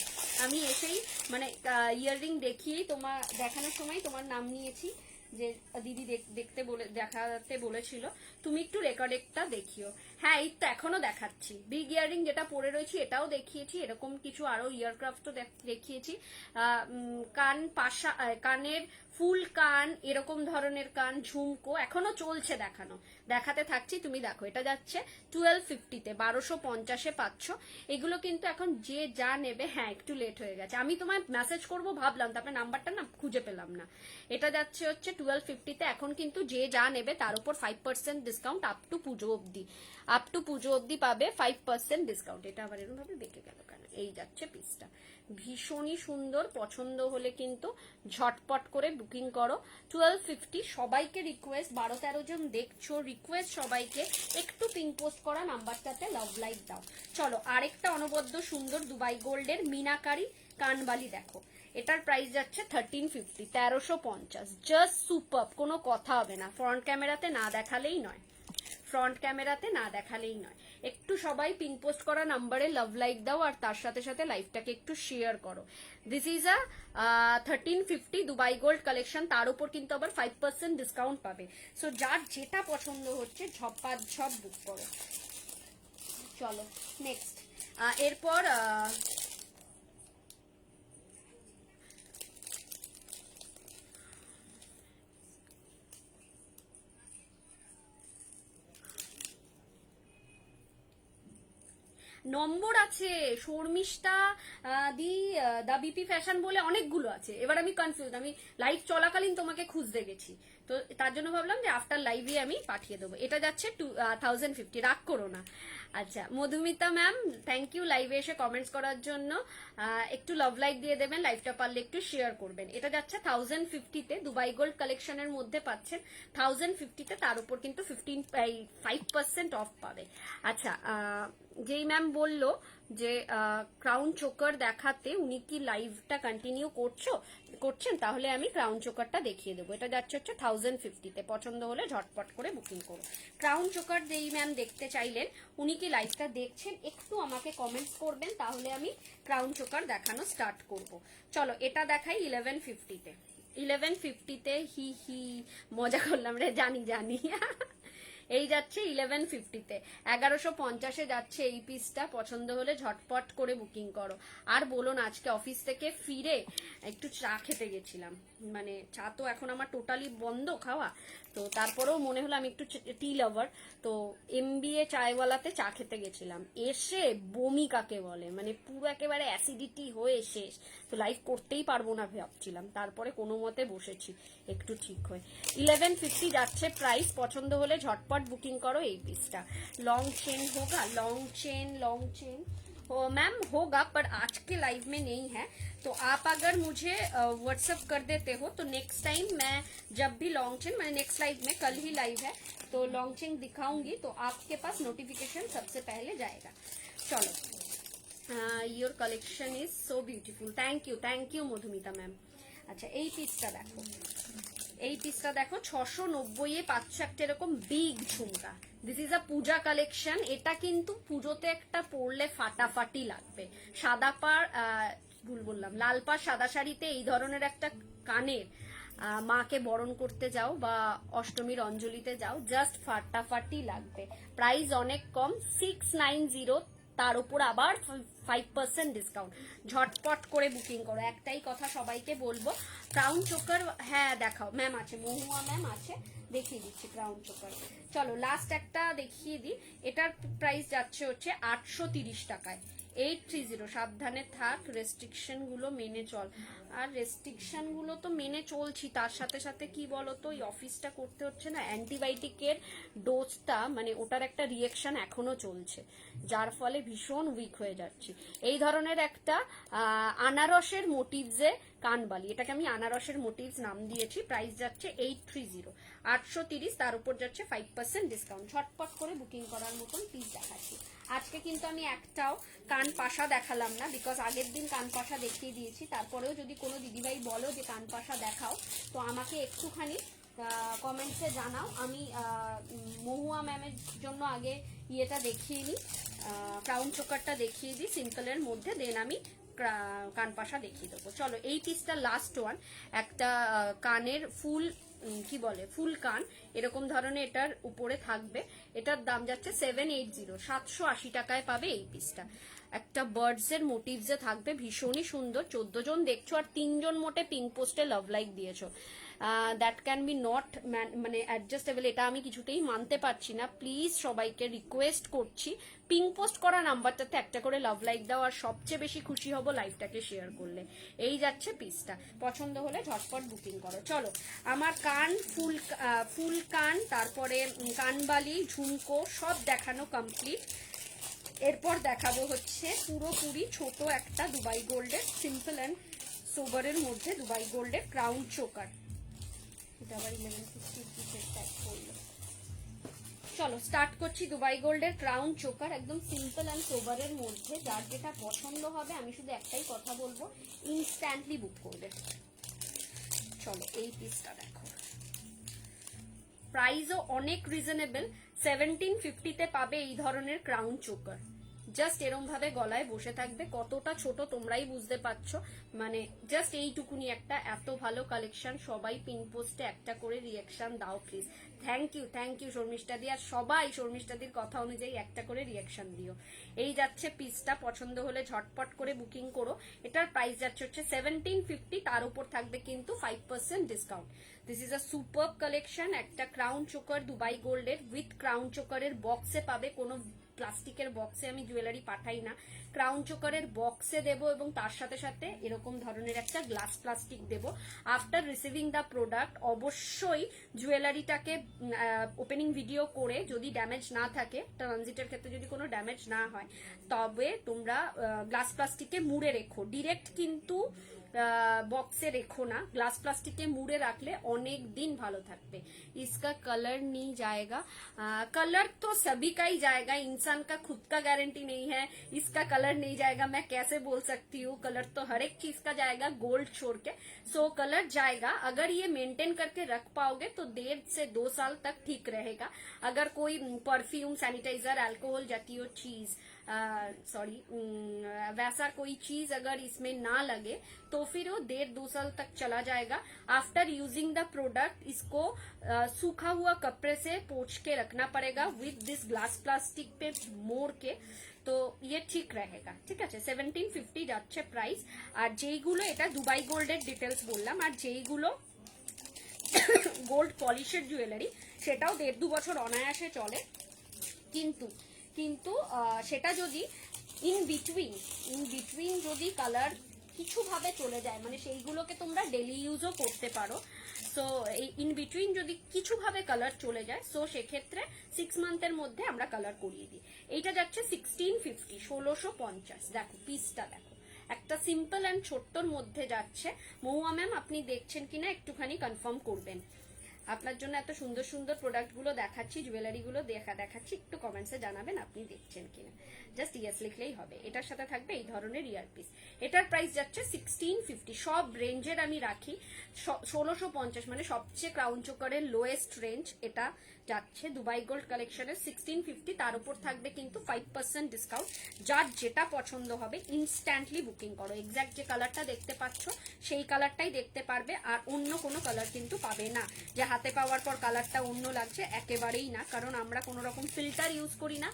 আমি এসেই মানে ইয়াররিং দেখিয়েই তোমার দেখানোর সময় তোমার নাম নিয়েছি, যে দিদি দেখাতে বলেছিল, তুমি একটু রেকর্ডেরটা দেখিও। হ্যাঁ, এই তো এখনো দেখাচ্ছি। বিগ ইয়াররিং যেটা পরে রয়েছি এটাও দেখিয়েছি, এরকম কিছু আরো ইয়ারক্রাফটও দেখিয়েছি। কানের ফুল কান, এরকম ধরনের কান, ঝুমকো এখনো চলছে দেখানো, দেখাতে থাকছি। তুমি দেখো, এটা যাচ্ছে 1250-তে, 1250-এ পাচ্ছ। এগুলো কিন্তু এখন যে যা নেবে। হ্যাঁ, একটু লেট হয়ে গেছে, আমি তোমায় মেসেজ করব ভাবলাম, তারপরে নাম্বারটা না খুঁজে পেলাম না। এটা যাচ্ছে হচ্ছে 1250-তে। এখন কিন্তু যে যা নেবে তার উপর 5% ডিসকাউন্ট আপ টু পুজো অবধি পাবে 5% ডিসকাউন্ট। এটা আবার এরকম ভাবে বেঁকে গেল কেন? এই যাচ্ছে পিসটা, ভীষণই সুন্দর। পছন্দ হলে কিন্তু ঝটপট করে বুকিং করো। 1250। সবাইকে রিকোয়েস্ট, 12-13 জন দেখছো, রিকোয়েস্ট সবাইকে একটু পিন পোস্ট করা নাম্বারটাতে লাভ লাইক দাও। চলো, আরেকটা অনবদ্য সুন্দর দুবাই গোল্ডের মিনাকারি কানবালি দেখো। এটার প্রাইস যাচ্ছে 1350, 1350। জাস্ট সুপার, কোনো কথা হবে না। ফ্রন্ট ক্যামেরাতে না দেখালেই নয়, ফ্রন্ট ক্যামেরাতে না দেখালেই নয়। একটু সবাই পিন পোস্ট করা নাম্বারে লাভ লাইক দাও, আর তার সাথে সাথে লাইভটাকে একটু শেয়ার করো। This is a 1350 Dubai gold collection, তার উপর কিন্তু আবার 5% ডিসকাউন্ট পাবে। সো যার যেটা পছন্দ হচ্ছে ঝপ বুক করো। চলো নেক্সট। এরপর নম্বর আছে শর্মিষ্ঠা দি দা বিপি ফ্যাশন বলে অনেকগুলো আছে। এবার আমি কনফিউজ, আমি লাইভ চলাকালীন তোমাকে খুঁজতে গেছি, তো তার জন্য ভাবলাম যে আফটার লাইভে আমি পাঠিয়ে দেবো। এটা যাচ্ছে 1050, রাগ করো না। আচ্ছা, মধুমিতা ম্যাম, থ্যাংক ইউ লাইভে এসে কমেন্টস করার জন্য। একটু লাভ লাইক দিয়ে দেবেন, লাইভটা পারলে একটু শেয়ার করবেন। এটা যাচ্ছে 1050-তে, দুবাই গোল্ড কালেকশনের মধ্যে পাচ্ছেন 1050-তে, তার উপর কিন্তু 5% অফ পাবে। আচ্ছা, যেই ম্যাম বললো যে ক্রাউন চোকার দেখাতে, উনি কি লাইভটা কন্টিনিউ করছেন, তাহলে আমি ক্রাউন চোকারটা দেখিয়ে দেবো। এটা যাচ্ছে হচ্ছে 1050-তে। পছন্দ হলে ঝটপট করে বুকিং করো। ক্রাউন চোকার যেই ম্যাম দেখতে চাইলেন, উনি কি লাইভটা দেখছেন, একটু আমাকে কমেন্টস করবেন, তাহলে আমি ক্রাউন চোকার দেখানো স্টার্ট করব। চলো, এটা দেখাই 1150-তে। 1150-তে হি মজা করলাম রে, জানি এই যাচ্ছে 1150-তে, 1150-এ যাচ্ছে এই পিসটা। পছন্দ হলে ঝটপট করে বুকিং করো। আর বলো না, আজকে অফিস থেকে ফিরে একটু চা খেতে গেছিলাম, মানে চা তো এখন আমার টোটালি বন্ধ খাওয়া, তো তারপরেও মনে হলো আমি একটু টি লাভার, তো MBA চায়ওয়ালাতে চা খেতে গেছিলাম। এসে বমি কাকে বলে, মানে পুরো একেবারে অ্যাসিডিটি হয়ে শেষ। তো লাইভ করতেই পারবো না ভাবছিলাম, তারপরে কোনো মতে বসেছি একটু ঠিক হয়ে। 1150 যাচ্ছে প্রাইস। পছন্দ হলে ঝটপট বুকিং করো এই পিসটা। लॉन्ग चेन होगा, लॉन्ग चेन मैम होगा, पर आज के लाइव में नहीं है। तो आप अगर मुझे व्हाट्सअप कर देते हो तो नेक्स्ट टाइम मैं जब भी लॉन्ग चेन, मैंने नेक्स्ट लाइव में, कल ही लाइव है तो लॉन्ग चेन दिखाऊंगी, तो आपके पास नोटिफिकेशन सबसे पहले जाएगा। चलो, your collection is so beautiful, thank you Madhumita ma'am. अच्छा, এই পিসটা দেখো, এই পিসটা দেখো, 690-এ পাচ্ছ একটা এরকম big jhumka. This is a Puja collection. এটা কিন্তু পুজোতে একটা পরলে ফাটাফাটি লাগবে। সাদা পাড়, ভুল বললাম, লাল পাড় সাদা শাড়িতে এই ধরনের একটা কানের, মাকে বরণ করতে যাও বা অষ্টমীর অঞ্জলিতে যাও, জাস্ট ফাটাফাটি লাগবে। প্রাইস অনেক কম, 690, তার উপর আবার 5% ডিসকাউন্ট। ঝটপট করে বুকিং করো, একটাই কথা সবাইকে বলবো। ক্রাউন চোকার, হ্যাঁ দেখাও ম্যাম, আছে মহুয়া ম্যাম আছে, দেখিয়ে দিচ্ছি ক্রাউন চোকার। চলো লাস্ট একটা দেখিয়ে দিই। এটার প্রাইস যাচ্ছে হচ্ছে 830 টাকায়, 830। সাবধানে থাক, রেস্ট্রিকশন গুলো মেনে চল। আর রেস্ট্রিকশন গুলো তো মেনে চলছি, তার সাথে সাথে কি বলতো, ওই অফিসটা করতে হচ্ছে না, অ্যান্টিবায়োটিকের ডোজটা, মানে ওটার একটা রিয়েকশন এখনো চলছে, যার ফলে ভীষণ উইক হয়ে যাচ্ছি। এই ধরনের একটা আনারসের মোটিভসে কানবালি, এটাকে আমি আনারসের মোটিভস নাম দিয়েছি। প্রাইস যাচ্ছে 830। 830, তার উপর যাচ্ছে 5% ডিসকাউন্ট। ঝটপট করে বুকিং করার মতন পিস দেখাচ্ছি। আজকে কিন্তু আমি একটাও কান পাশা দেখালাম না, বিকজ আগের দিন কান পাশা দেখিয়ে দিয়েছি। তারপরেও যদি কোনো দিদিভাই বলো যে কান পাশা দেখাও, তো আমাকে একটুখানি কমেন্টসে জানাও। আমি মহুয়া ম্যামের জন্য আগে ইয়েটা দেখিয়ে নিই, ক্রাউন চোকারটা দেখিয়ে দিই সিম্পলের মধ্যে, দেন আমি কান পাশা দেখিয়ে দেবো। চলো, এই পিসটা লাস্ট ওয়ান, একটা কানের ফুল কি বলে ফুল কান এরকম ধরনের এটার উপরে থাকবে। এটার দাম যাচ্ছে 780, 780 টাকায় পাবে এই পিসটা। একটা বার্ডস এর মোটিভস এ থাকবে, ভীষণই সুন্দর। 14 জন দেখছো আর 3 জন মোটে পিঙ্ক পোস্টে লাভ লাইক দিয়েছো। দ্যাট ক্যান বি নট মানে অ্যাডজাস্টেবল, এটা আমি কিছুতেই মানতে পারছি না। প্লিজ সবাইকে রিকোয়েস্ট করছি, পিঙ্ক পোস্ট করা নাম্বারটাতে একটা করে লাভ লাইক দাও, আর সবচেয়ে বেশি খুশি হব লাইভটাকে শেয়ার করলে। এই যাচ্ছে পিসটা, পছন্দ হলে ঝটপট বুকিং করো। চলো, আমার কান ফুল কান, তারপরে কানবালি, ঝুমকো সব দেখানো কমপ্লিট। এরপর দেখাবো হচ্ছে পুরোপুরি ছোট একটা দুবাই গোল্ডের সিম্পল অ্যান্ড সোবারের মধ্যে দুবাই গোল্ডের ক্রাউন চোকার। এটা আবার 1150 করলো। চলো স্টার্ট করছি। দুবাই গোল্ডের ক্রাউন চোকার, একদম সিম্পল অ্যান্ড সোবারের মধ্যে। যার যেটা পছন্দ হবে আমি শুধু একটাই কথা বলবো, ইনস্ট্যান্টলি বুক করবে। চলো, এই পিসটা দেখো, প্রাইসও অনেক রিজনেবল। 1750-তে পাবে এই ধরনের ক্রাউন চোকার। জাস্ট এরম ভাবে গলায় বসে থাকবে, কতটা ছোট তোমরাই বুঝতে পারছো। মানে জাস্ট এইটুকুনি একটা এত ভালো কালেকশন। সবাই পিঙ্ক পোস্টে একটা করে রিয়াকশন দাও প্লিজ। থ্যাংক ইউ শর্মিষ্ঠা দি, আর সবাই শর্মিষ্ঠা দির কথা অনুযায়ী একটা করে রিয়াকশন দিও। এই যাচ্ছে পিসটা, পছন্দ হলে ঝটপট করে বুকিং করো। এটার প্রাইস যাচ্ছে হচ্ছে 1750, তার উপর থাকবে কিন্তু 5% discount. This is a super collection. একটা ক্রাউন চোকার দুবাই গোল্ডের উইথ ক্রাউন চোকারের বক্সে পাবে, কোনো প্লাস্টিকের বক্সে আমি জুয়েলারি পাঠাই না, ক্রাউন চোকারের বক্সে দেবো, এবং তার সাথে সাথে এরকম ধরনের একটা গ্লাস প্লাস্টিক দেবো। আফটার রিসিভিং দ্য প্রোডাক্ট অবশ্যই জুয়েলারিটাকে ওপেনিং ভিডিও করে, যদি ড্যামেজ না থাকে, ট্রানজিটের ক্ষেত্রে যদি কোনো ড্যামেজ না হয়, তবে তোমরা গ্লাস প্লাস্টিকে মুড়ে রেখো। ডিরেক্ট কিন্তু बॉक्से रेखो ना, ग्लास प्लास्टिक के मुड़े रख ले, अनेक दिन भालो थकबे। इसका कलर नहीं जाएगा, कलर तो सभी का ही जाएगा, इंसान का खुद का गारंटी नहीं है इसका कलर नहीं जाएगा। मैं कैसे बोल सकती हूँ, कलर तो हर एक चीज का जाएगा गोल्ड छोड़ के। सो कलर जाएगा, अगर ये मेंटेन करके रख पाओगे तो 1.5 से 2 साल तक ठीक रहेगा। अगर कोई परफ्यूम, सैनिटाइजर, अल्कोहल जातीय चीज, सॉरी वैसा कोई चीज अगर इसमें ना लगे तो फिर वो 1.5-2 साल तक चला जाएगा। आफ्टर यूजिंग द प्रोडक्ट इसको सूखा हुआ कपड़े से पोंछ के रखना पड़ेगा विद दिस ग्लास प्लास्टिक पे मोड़ के, तो ये ठीक रहेगा। ठीक है, 1750 যাচ্ছে প্রাইস। আর যেইগুলো, এটা দুবাই গোল্ডের ডিটেলস বললাম, আর যেইগুলো গোল্ড পলিশের জুয়েলারি সেটাও 1.5-2 বছর অনায়াসে চলে, কিন্তু কিন্তু সেটা যদি ইন বিটুইন যদি কালার কিছু ভাবে চলে যায়, মানে সেইগুলোকে তোমরা ডেলি ইউজও করতে পারো। সো এই ইন বিটুইন যদি কিছু ভাবে কালার চলে যায়, সো সেক্ষেত্রে 6 মান্থের মধ্যে আমরা কালার করিয়ে দিই। এইটা যাচ্ছে 1650, 1650। দেখো পিসটা দেখো, একটা সিম্পল অ্যান্ড ছোট্টর মধ্যে যাচ্ছে। মহুয়া ম্যাম আপনি দেখছেন কিনা একটুখানি কনফার্ম করবেন। আপনার জন্য এত সুন্দর সুন্দর প্রোডাক্ট গুলো দেখাচ্ছি, জুয়েলারি গুলো দেখাচ্ছি, একটু কমেন্টসে জানাবেন আপনি দেখছেন কিনা। জাস্ট ইয়েস লিখলেই হবে। এটার সাথে থাকবে এই ধরনের ইয়ারপিস। এটার প্রাইস যাচ্ছে 1650। সব রেঞ্জের আমি রাখি 1650, মানে সবচেয়ে ক্রাউন চোকারের লোয়েস্ট রেঞ্জ এটা যাচ্ছে দুবাই গোল্ড কালেকশনের 1650। তার উপর থাকবে কিন্তু 5% ডিসকাউন্ট। যার যেটা পছন্দ হবে ইনস্ট্যান্টলি বুকিং করো। এক্স্যাক্ট যে কালারটা দেখতে পাচ্ছ সেই কালারটাই দেখতে পারবে, আর অন্য কোনো কালার কিন্তু পাবে না। যে হাতে পাওয়ার পর কালারটা অন্য লাগছে, একেবারেই না, কারণ আমরা কোনো রকম ফিল্টার ইউজ করি না,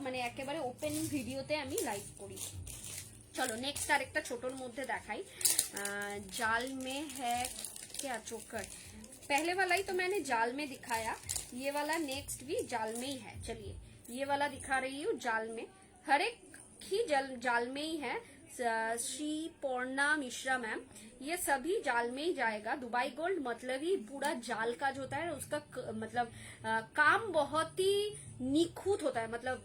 মানে একেবারে ওপেন ভিডিওতে আমি লাইভ করি। चलो नेक्स्ट আরেকটা ছোটর মধ্যে দেখাই। जाल में है क्या चोकर, पहले वाला ही तो मैंने जाल में दिखाया, ये वाला नेक्स्ट भी जाल में ही है। चलिए ये वाला दिखा रही हूँ जाल में, हर एक ही जाल में ही है। श्री पूर्णा मिश्रा मैम, ये सभी जाल में ही जाएगा। दुबई गोल्ड मतलब ही पूरा जाल का जो होता है उसका मतलब काम बहुत ही निखुत होता है, मतलब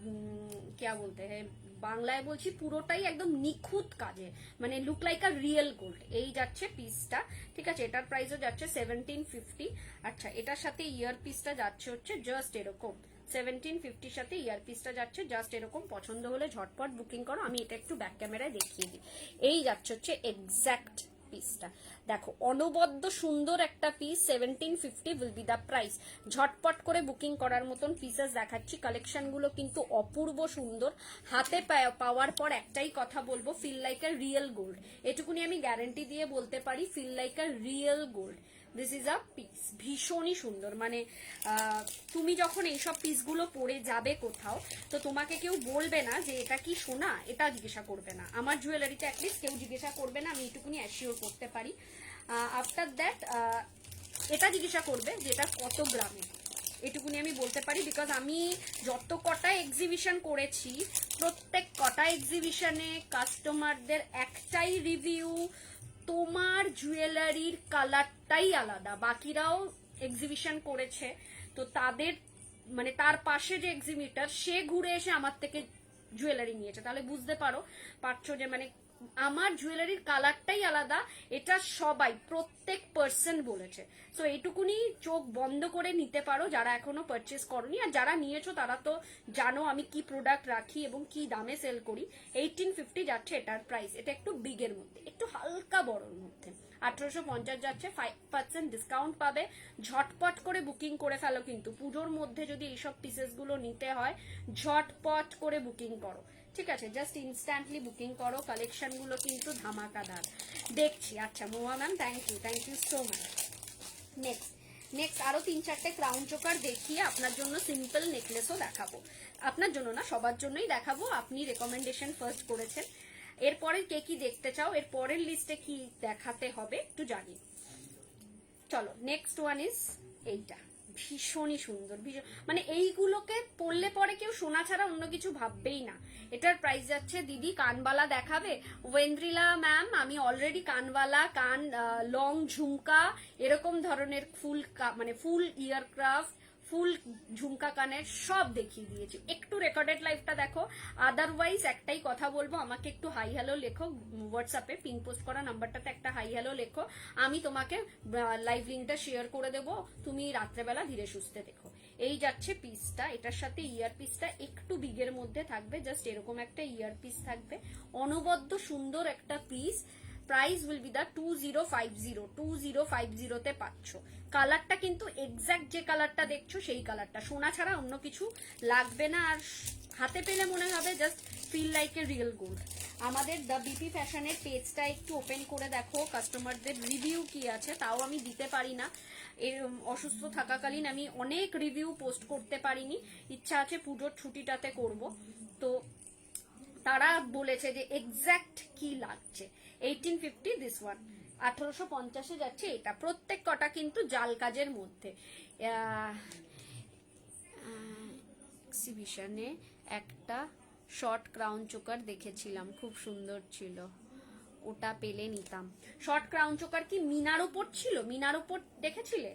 क्या बोलते हैं, বাংলায় বলছি পুরোটাই একদম নিখুঁত কাজে, মানে look like a real gold. এই যাচ্ছে পিসটা, ঠিক আছে, এটার প্রাইসও যাচ্ছে 1750। আচ্ছা, এটার সাথে ইয়ার পিসটা যাচ্ছে হচ্ছে জাস্ট এরকম 1750 সাথে ইয়ার পিসটা যাচ্ছে জাস্ট এরকম। পছন্দ হলে ঝটপট বুকিং করো। আমি এটা একটু ব্যাক ক্যামেরায় দেখিয়ে দিই। এই যাচ্ছে হচ্ছে এক্স্যাক্ট পিসটা, দেখো অনবদ্য সুন্দর একটা piece. 1750 will be the price. ঝটপট করে বুকিং করার মতন পিসেস দেখাচ্ছি। কালেকশন গুলো কিন্তু অপূর্ব সুন্দর। হাতে পাওয়ার পর একটাই কথা বলবো, feel like a real gold. এটুকুনি আমি গ্যারান্টি দিয়ে বলতে পারি, feel like a real gold. This is a piece, ভীষণই সুন্দর। মানে তুমি যখন এইসব পিসগুলো পরে যাবে কোথাও, তো তোমাকে কেউ বলবে না যে এটা কি সোনা, এটা জিজ্ঞাসা করবে না। আমার জুয়েলারিতে অ্যাটলিস্ট কেউ জিজ্ঞাসা করবে না, আমি এটুকুনি অ্যাসিওর করতে পারি। আফটার দ্যাট এটা জিজ্ঞাসা করবে যে এটা কত গ্রামে, এটুকুনি আমি বলতে পারি। বিকজ আমি যত কটা এক্সিবিশন করেছি, প্রত্যেক কটা এক্সিবিশনে কাস্টমারদের একটাই রিভিউ, তোমার জুয়েলারির কালারটাই আলাদা। বাকিরাও এক্সিবিশন করেছে, তো তাদের মানে তার পাশে যে এক্সিবিটার, সে ঘুরে এসে আমার থেকে জুয়েলারি নিয়েছে। তাহলে বুঝতে পারছো যে মানে আমার জুয়েলারির কালারটাই আলাদা। এটা সবাই, প্রত্যেক পার্সন বলেছে। সো এইটুকুনি চোখ বন্ধ করে নিতে পারো যারা এখনো পারচেস করনি। আর যারা নিয়েছো তারা তো জানো আমি কি প্রোডাক্ট রাখি এবং কি দামে সেল করি। 1850 যাচ্ছে এটার প্রাইস। এটা একটু বিগের মধ্যে, একটু হালকা বড়র মধ্যে। 1850 যাচ্ছে, 5% ডিসকাউন্ট পাবে। ঝটপট করে বুকিং করে ফেলো, কিন্তু পুজোর মধ্যে যদি এইসব পিসেস গুলো নিতে হয় ঝটপট করে বুকিং করো, ঠিক আছে? জাস্ট ইনস্ট্যান্টলি বুকিং করো। কালেকশন গুলো কিন্তু ধামাকাদার দেখছি। আচ্ছা Mahua ma'am, thank you so much. Next আরো 3-4টে ক্রাউন চোকার দেখিয়ে আপনার জন্য সিম্পল নেকলেসও দেখাবো। আপনার জন্য না, সবার জন্যই দেখাবো। আপনি রেকমেন্ডেশন ফার্স্ট করেছেন। এরপরে কে কি দেখতে চাও, এর পরের লিস্টে কি দেখাতে হবে একটু জানি। চলো, নেক্সট ওয়ান ইজ এইটা, ভীষণই সুন্দর। মানে এইগুলোকে পরলে পরে কেউ সোনা ছাড়া অন্য কিছু ভাববেই না। এটার প্রাইস যাচ্ছে, দিদি কানবালা দেখাবে? ওয়েন্দ্রিলা ম্যাম, আমি অলরেডি কানবালা, কান লং ঝুমকা, এরকম ধরনের ফুল মানে ফুল ইয়ারক্রাফট, ফুল ঝুমকা কানের সব দেখিয়ে দিয়েছি। একটু রেকর্ডেড লাইভটা দেখো। আদারওয়াইজ একটাই কথা বলবো, আমাকে একটু হাই হ্যালো লেখো হোয়াটসঅ্যাপে, পিন পোস্ট করা নাম্বারটাতে একটা হাই হ্যালো লেখো। আমি তোমাকে লাইভ লিঙ্কটা শেয়ার করে দেবো, তুমি রাত্রেবেলা ধীরে সুস্থে দেখো। এই যাচ্ছে পিসটা, এটার সাথে ইয়ার পিসটা একটু বিগের মধ্যে থাকবে। জাস্ট এরকম একটা ইয়ার পিস থাকবে, অনবদ্য সুন্দর একটা পিস। প্রাইস উইল বি দা 2050 তে পাচ্ছ। কালারটা কিন্তু এক্স্যাক্ট যে কালারটা দেখছো সেই কালারটা, সোনা ছাড়া অন্য কিছু লাগবে না। আর হাতে পেলে মনে হবে just feel like a real gold. আমাদের দ্য বিপি ফ্যাশনের পেজটা একটু ওপেন করে দেখো, কাস্টমারদের রিভিউ কি আছে। তাও আমি দিতে পারি না, এর অসুস্থ থাকাকালীন আমি অনেক রিভিউ পোস্ট করতে পারিনি। ইচ্ছা আছে পুজোর ছুটিটাতে করব। তো তারা বলেছে যে এক্স্যাক্ট কি লাগছে। 1850 দিস ওয়ান, 1850 যাচ্ছে এটা। প্রত্যেক কটা কিন্তু জাল কাজের মধ্যে। এক্সিবিশনে একটা শর্ট ক্রাউন চোকার দেখেছিলাম, খুব সুন্দর ছিল, ওটা পেলে নিতাম। শর্ট ক্রাউন চোকার কি মিনার উপর ছিল? মিনার উপর দেখেছিলে?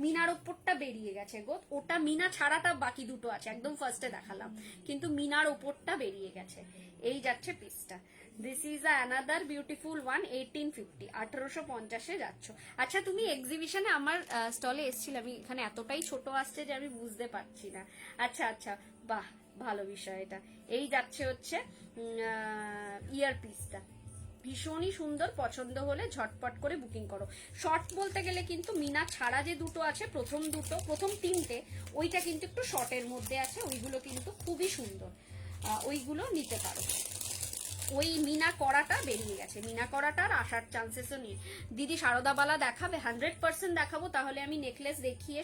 মিনার ওপরটা বেরিয়ে গেছে গো, ওটা মিনা ছাড়াটা বাকি দুটো আছে, একদম ফার্স্টে দেখালাম, কিন্তু মিনার ওপরটা বেরিয়ে গেছে। এই যাচ্ছে পিসটা। This is another beautiful one, 1850, 1850 যাচ্ছ। আচ্ছা, তুমি এক্সিবিশনে আমার স্টলে এসেছিলে, আমি এখানে এতটাই ছোট আসছে যে আমি বুঝতে পারছি না। আচ্ছা, বাহ, ভালো বিষয় এটা। এই যাচ্ছে হচ্ছে ইয়ার পিসটা, ভীষণই সুন্দর। পছন্দ হলে ঝটপট করে বুকিং করো। শর্ট বলতে গেলে কিন্তু মিনা ছাড়া যে দুটো আছে, প্রথম তিনটে, ওইটা কিন্তু একটু শর্টের মধ্যে আছে, ওইগুলো কিন্তু খুবই সুন্দর, ওইগুলো নিতে পারো। ওই মিনা করাটা বেরিয়ে গেছে, মিনা করাটার আসার চান্সেসও নেই। দিদি শারদাবালা দেখাবে? 100% দেখাবো। তাহলে আমি নেকলেস দেখিয়ে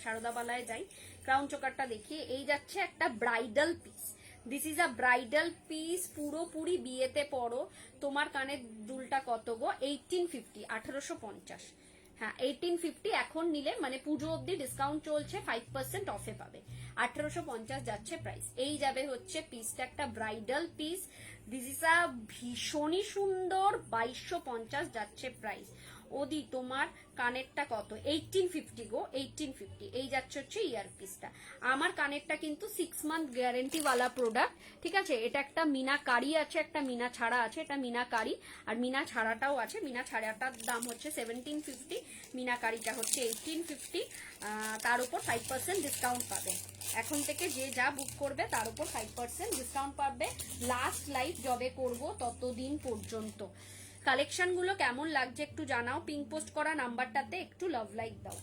শারদাবালায় যাই, ক্রাউন চোকারটা দেখিয়ে। এই যাচ্ছে একটা bridal piece. This is a bridal piece, পুরোপুরি বিয়েতে পরো। তোমার কানের দুলটা কত গো? 1850, 1850। হ্যাঁ, 1850 এখন নিলে, মানে পুজো অব্দি ডিসকাউন্ট চলছে, 5% অফে পাবে। 1850 যাচ্ছে প্রাইস। এই যাবে হচ্ছে পিসটা, একটা ব্রাইডাল পিস। দিস ইজ আ ভীষণই সুন্দর, 2250 যাচ্ছে প্রাইস। ওদি তোমার কানেরটা কত? 1850 গো, 1850। এই যাচ্ছে হচ্ছে ইয়ারপিসটা। আমার কানেরটা কিন্তু 6 মান্থ গ্যারেন্টি ওয়ালা প্রোডাক্ট, ঠিক আছে। এটা একটা মিনা কারি আছে, একটা মিনা ছাড়া আছে। এটা মিনা কারি আর মিনা ছাড়াটাও আছে। মিনা ছাড়াটার দাম হচ্ছে 1750, মিনা কারিটা হচ্ছে 1850। তার উপর 5% ডিসকাউন্ট পাবে। এখন থেকে যে যা বুক করবে তার উপর 5% ডিসকাউন্ট পাবে, লাস্ট লাইভ যবে করব ততদিন পর্যন্ত। কালেকশনগুলো কেমন লাগছে একটু জানাও, পিঙ্ক পোস্ট করা নাম্বারটাতে একটু লাভ লাইক দাও।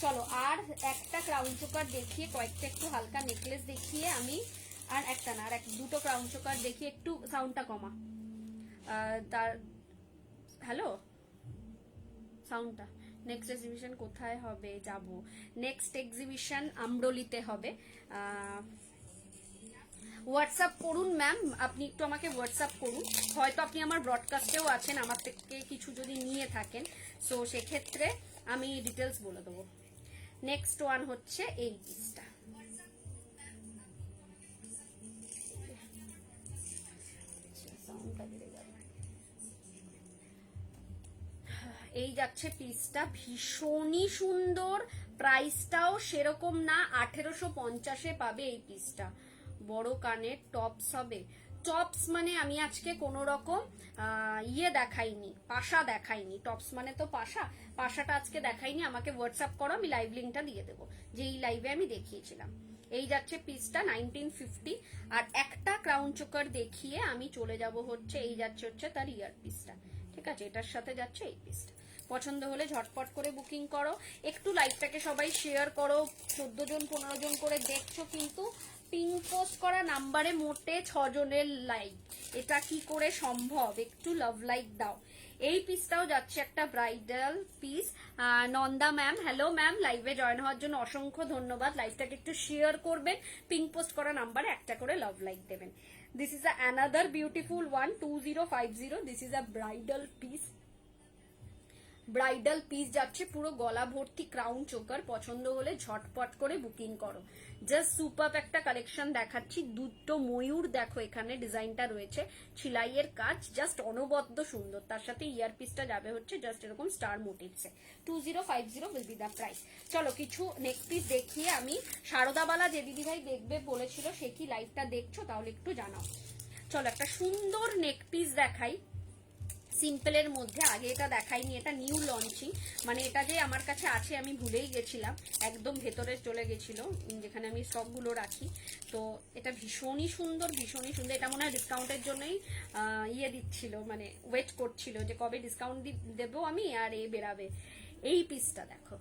চলো আর একটা ক্রাউন চোকার দেখিয়ে, কয়েকটা একটু হালকা নেকলেস দেখিয়ে আমি, আর একটা না, আর দুটো ক্রাউন চোকার দেখিয়ে, একটু সাউন্ডটা কমা। তার হ্যালো, সাউন্ডটা। নেক্সট এক্সিবিশন কোথায় হবে? যাব, নেক্সট এক্সিবিশন আমরলিতে হবে। হোয়াটসঅ্যাপ করুন ম্যাম, আপনি একটু আমাকে হোয়াটসঅ্যাপ করুন। হয়তো আপনি আমার ব্রডকাস্টেও আছেন, আমার থেকে কিছু যদি নিয়ে থাকেন, সো সেক্ষেত্রে আমি ডিটেলস বলে দেবো। নেক্সট ওয়ান হচ্ছে এই পিসটা। এই যাচ্ছে পিসটা, ভীষণই সুন্দর, প্রাইসটাও সেরকম না, 1850-এ পাবে এই পিসটা। বড় কানের টপস হবে। টপস মানে আমি আজকে কোনো রকম ইয়ে দেখাইনি, পাশা দেখাইনি। টপস মানে তো পাশা, পাশাটা আজকে দেখাইনি। আমাকে হোয়াটসঅ্যাপ করো, আমি লাইভ লিঙ্কটা দিয়ে দেবো, যে এই লাইভে আমি দেখিয়েছিলাম। এই যাচ্ছে পিসটা 1950। আর একটা ক্রাউন চোকার দেখিয়ে আমি চলে যাব হচ্ছে, এই যাচ্ছে হচ্ছে তার ইয়ার পিসটা, ঠিক আছে। এটার সাথে যাচ্ছে এই পিসটা। পছন্দ হলে ঝটপট করে বুকিং করো। একটু লাইভটাকে সবাই শেয়ার করো। 14 জন 15 জন করে দেখছো, কিন্তু পিঙ্ক পোস্ট করা নাম্বারে মোটে 6 জনের লাইক। এটা কি করে সম্ভব? একটু লাভ লাইক দাও। এই পিসটাও যাচ্ছে একটা bridal piece. Nanda ma'am, hello ma'am, লাইভে জয়েন হওয়ার জন্য অসংখ্য ধন্যবাদ। লাইভটাকে একটু শেয়ার করবেন, পিঙ্ক পোস্ট করা নাম্বারে একটা করে লাভ লাইক দেবেন। This is another beautiful one, 2050। This is a bridal piece. Bridal piece যাচ্ছে পুরো গলা ভর্তি ক্রাউন চোকার। পছন্দ হলে ঝটপট করে বুকিং করো। জাস্ট সুপার একটা কালেকশন দেখাচ্ছি। দুটো ময়ূর দেখো, এখানে ডিজাইনটা রয়েছে, ছিলাইয়ের কাজ জাস্ট অনবদ্য সুন্দর। তার সাথে ইয়ার পিসটা যাবে হচ্ছে জাস্ট এরকম স্টার মোটিভসে। 2050 উইল বি দ্য প্রাইস। চলো কিছু নেক পিস দেখিয়ে আমি, শারদাবালা যে দিদি ভাই দেখবে বলেছিল, সে কি লাইভটা দেখছো? তাহলে একটু জানাও। চলো একটা সুন্দর নেক পিস দেখাই সিম্পলের মধ্যে। আগে এটা দেখাইনি, এটা নিউ লঞ্চিং, মানে এটা যে আমার কাছে আছে আমি ভুলেই গেছিলাম, একদম ভেতরে চলে গেছিল যেখানে আমি স্টকগুলো রাখি। তো এটা ভীষণই সুন্দর, ভীষণই সুন্দর। এটা মনে হয় ডিসকাউন্টের জন্যই ইয়ে দিচ্ছিল, মানে ওয়েট করছিল যে কবে ডিসকাউন্ট দেবো আমি আর এ বেরাবে। এই পিসটা দেখো,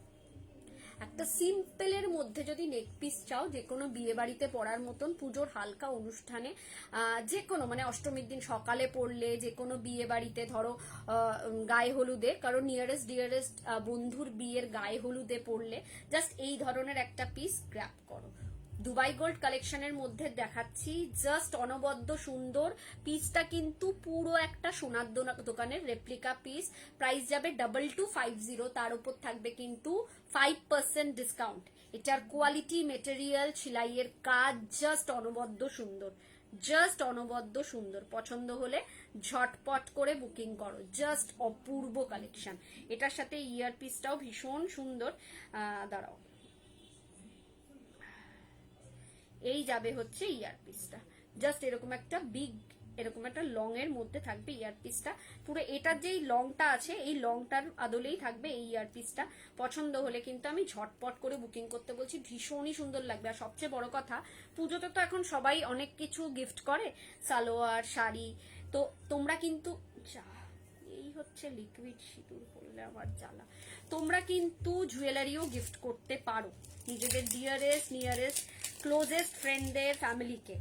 একটা সিম্পলের মধ্যে যদি নেক পিস চাও, যে কোনো বিয়ে বাড়িতে পরার মতন, পুজোর হালকা অনুষ্ঠানে, যে কোনো মানে অষ্টমীর দিন সকালে পরলে, যে কোনো বিয়ে বাড়িতে, ধরো গায়ে হলুদে, কারণ নিয়ারেস্ট ডিয়ারেস্ট বন্ধুর বিয়ের গায়ে হলুদে পরলে জাস্ট এই ধরনের একটা পিস গ্র্যাব করো। দুবাই গোল্ড কালেকশনের মধ্যে দেখাচ্ছি, জাস্ট অনবদ্য সুন্দর। পিসটা কিন্তু পুরো একটা সোনার দোকানের রেপ্লিকা পিস। প্রাইস যাবে 2250, তার উপর থাকবে কিন্তু 5% ডিসকাউন্ট। এটার কোয়ালিটি, মেটেরিয়াল, সেলাইয়ের কাজ জাস্ট অনবদ্য সুন্দর, জাস্ট অনবদ্য সুন্দর। পছন্দ হলে ঝটপট করে বুকিং করো, জাস্ট অপূর্ব কালেকশন। এটার সাথে ইয়ার পিসটাও ভীষণ সুন্দর। দাঁড়াও, এই যাবে হচ্ছে ইয়ার পিসটা, জাস্ট এরকম একটা বিগ, এরকম একটা লং এর মধ্যে থাকবে ইয়ার পিসটা। পুরো এটার যেই লংটা আছে, এই লংটার আদলেই থাকবে এই ইয়ার পিসটা। পছন্দ হলে কিন্তু আমি ঝটপট করে বুকিং করতে বলছি, ভীষণই সুন্দর লাগবে। আর সবচেয়ে বড় কথা, পুজোতে তো এখন সবাই অনেক কিছু গিফট করে, সালোয়ার, শাড়ি। তো তোমরা কিন্তু, এই হচ্ছে লিকুইড সিঁদুর পরলে আমার জ্বালা, তোমরা কিন্তু জুয়েলারিও গিফট করতে পারো নিজেদের ডিয়ারেস্ট, নিয়ারেস্ট, ক্লোজেস্ট ফ্রেন্ডদের, ফ্যামিলিকে।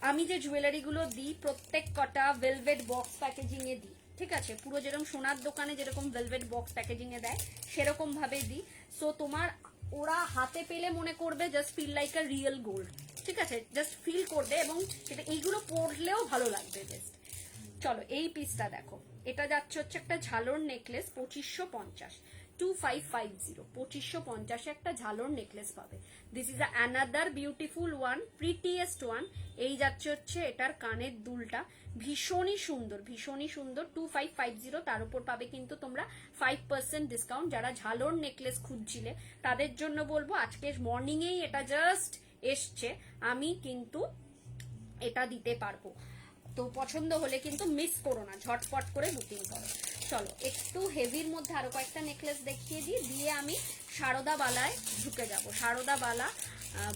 আমি যে জুয়েলারিগুলো দিই প্রত্যেক কটা ভেলভেট বক্স প্যাকেজিং এ দিই, ঠিক আছে। পুরো যেরকম সোনার দোকানে যেরকম ভেলভেট বক্স প্যাকেজিং এ দেয়, সেরকম ভাবে দিই। সো তোমার ওরা হাতে পেলে মনে করবে just feel like a real gold, ঠিক আছে, জাস্ট ফিল করবে। এবং সেটা এইগুলো পরলেও ভালো লাগবে জাস্ট। চলো এই পিসটা দেখো, এটা যাচ্ছে হচ্ছে একটা ঝালর নেকলেস, 2550। 2550, 2550 একটা ঝালর নেকলেস পাবে। This is another beautiful one, prettiest one. এই যাচ্ছে হচ্ছে এটার কানের দুলটা, ভীষণই সুন্দর, ভীষণই সুন্দর। 2550, তার উপর পাবে কিন্তু তোমরা 5% ডিসকাউন্ট। যারা ঝালর নেকলেস খুঁজছিলে তাদের জন্য বলবো, আজকে মর্নিংয়েই এটা জাস্ট এসছে, আমি কিন্তু এটা দিতে পারবো। তো পছন্দ হলে কিন্তু মিস করো না, ঝটপট করে বুকিং করো। চলো একটু হেভির মধ্যে আরো কয়েকটা নেকলেস দেখিয়ে দিই, দিয়ে আমি সারদা বালায় ঢুকে যাব। সারদা বালা